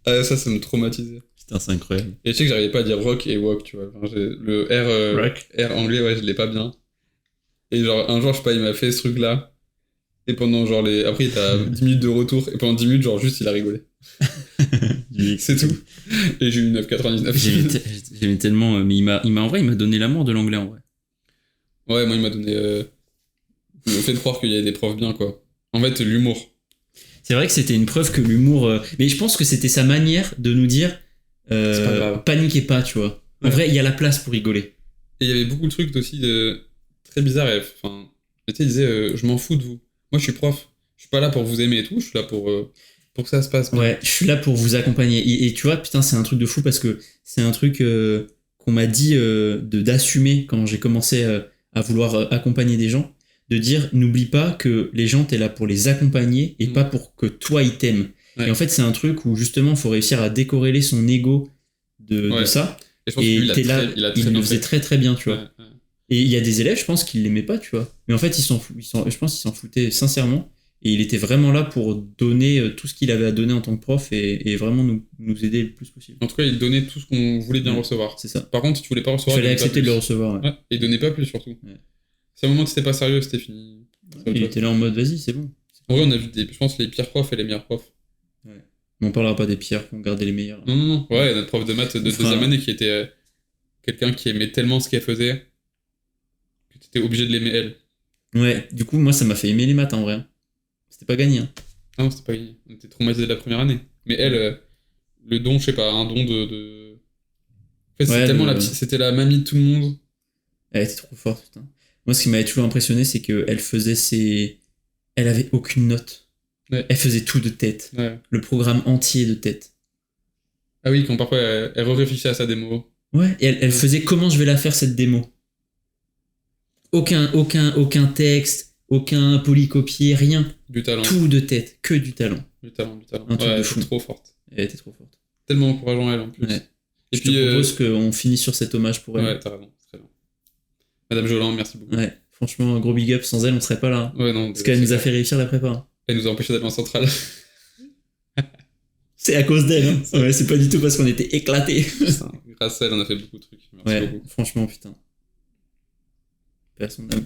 [SPEAKER 2] Ça me traumatisait.
[SPEAKER 1] Putain, c'est incroyable.
[SPEAKER 2] Et je sais que j'arrivais pas à dire rock et walk, tu vois. Enfin, le R anglais, ouais, je l'ai pas bien. Et genre, un jour, je sais pas, il m'a fait ce truc-là. Et pendant genre après, t'as 10 minutes de retour. Et pendant 10 minutes, genre, juste, il a rigolé. C'est tout. Et j'ai eu 9,99.
[SPEAKER 1] J'aimais tellement. Mais en vrai, il m'a donné l'amour de l'anglais, en vrai.
[SPEAKER 2] Ouais, moi, il m'a donné. Il m'a fait croire qu'il y avait des profs bien, quoi. En fait, l'humour.
[SPEAKER 1] C'est vrai que c'était une preuve que l'humour. Mais je pense que c'était sa manière de nous dire.
[SPEAKER 2] C'est pas grave.
[SPEAKER 1] Paniquez pas, tu vois. En vrai, il y a la place pour rigoler.
[SPEAKER 2] Et il y avait beaucoup de trucs aussi très bizarres. Enfin, tu sais, il disait je m'en fous de vous. Moi, je suis prof. Je suis pas là pour vous aimer et tout. Je suis là pour que ça se passe bien.
[SPEAKER 1] Ouais, je suis là pour vous accompagner. Et tu vois, putain, c'est un truc de fou parce que c'est un truc qu'on m'a dit d'assumer quand j'ai commencé à vouloir accompagner des gens. De dire, n'oublie pas que les gens, t'es là pour les accompagner et pas pour que toi, ils t'aiment. Ouais. Et en fait, c'est un truc où justement, il faut réussir à décorréler son ego de ça.
[SPEAKER 2] Et je pense que lui,
[SPEAKER 1] il le faisait très très bien, tu vois.
[SPEAKER 2] Ouais.
[SPEAKER 1] Et il y a des élèves, je pense, qui l'aimaient pas, tu vois. Mais en fait, je pense qu'ils s'en foutaient sincèrement. Et il était vraiment là pour donner tout ce qu'il avait à donner en tant que prof et vraiment nous aider le plus possible.
[SPEAKER 2] En tout cas, il donnait tout ce qu'on voulait bien recevoir.
[SPEAKER 1] C'est ça.
[SPEAKER 2] Par contre, si tu voulais pas recevoir,
[SPEAKER 1] il fallait accepter de le recevoir. Ouais.
[SPEAKER 2] Et donner pas plus surtout. Ouais. Si à un moment c'était pas sérieux, c'était fini.
[SPEAKER 1] Il était là en mode vas-y, c'est bon.
[SPEAKER 2] En vrai, on a vu je pense les pires profs et les meilleurs profs.
[SPEAKER 1] Ouais. Mais on parlera pas des pires, on gardait les meilleurs.
[SPEAKER 2] Non. Ouais, notre prof de maths de deuxième année qui était quelqu'un qui aimait tellement ce qu'elle faisait que t'étais obligé de l'aimer elle.
[SPEAKER 1] Ouais, du coup, moi ça m'a fait aimer les maths en vrai. C'était pas gagné. Hein.
[SPEAKER 2] Ah non, c'était pas gagné. On était traumatisés de la première année. Mais elle, le don, je sais pas, un don de... En fait, c'était tellement c'était la mamie de tout le monde.
[SPEAKER 1] Elle était trop forte, putain. Moi, ce qui m'avait toujours impressionné, c'est qu'elle faisait Elle avait aucune note. Ouais. Elle faisait tout de tête.
[SPEAKER 2] Ouais.
[SPEAKER 1] Le programme entier de tête.
[SPEAKER 2] Ah oui, quand parfois elle réfléchissait à sa démo.
[SPEAKER 1] Ouais, et elle faisait comment je vais la faire cette démo. Aucun texte, aucun polycopier, rien.
[SPEAKER 2] Du talent.
[SPEAKER 1] Tout de tête, que du talent.
[SPEAKER 2] Du talent.
[SPEAKER 1] Un truc de fou.
[SPEAKER 2] Trop forte.
[SPEAKER 1] Elle était trop forte.
[SPEAKER 2] Tellement encourageant elle en plus.
[SPEAKER 1] Ouais. Et je te propose qu'on finisse sur cet hommage pour elle.
[SPEAKER 2] Ouais, t'as raison, c'est très bien. Madame Joland, merci beaucoup.
[SPEAKER 1] Ouais, franchement, gros big up, sans elle, on serait pas là.
[SPEAKER 2] Ouais, non.
[SPEAKER 1] Parce qu'elle nous a fait réussir la prépa.
[SPEAKER 2] Elle nous a empêché d'aller en centrale.
[SPEAKER 1] C'est à cause d'elle, hein. Ouais, c'est pas du tout parce qu'on était éclatés.
[SPEAKER 2] Grâce à elle, on a fait beaucoup de trucs. Merci beaucoup.
[SPEAKER 1] Franchement, putain. Paix à son âme.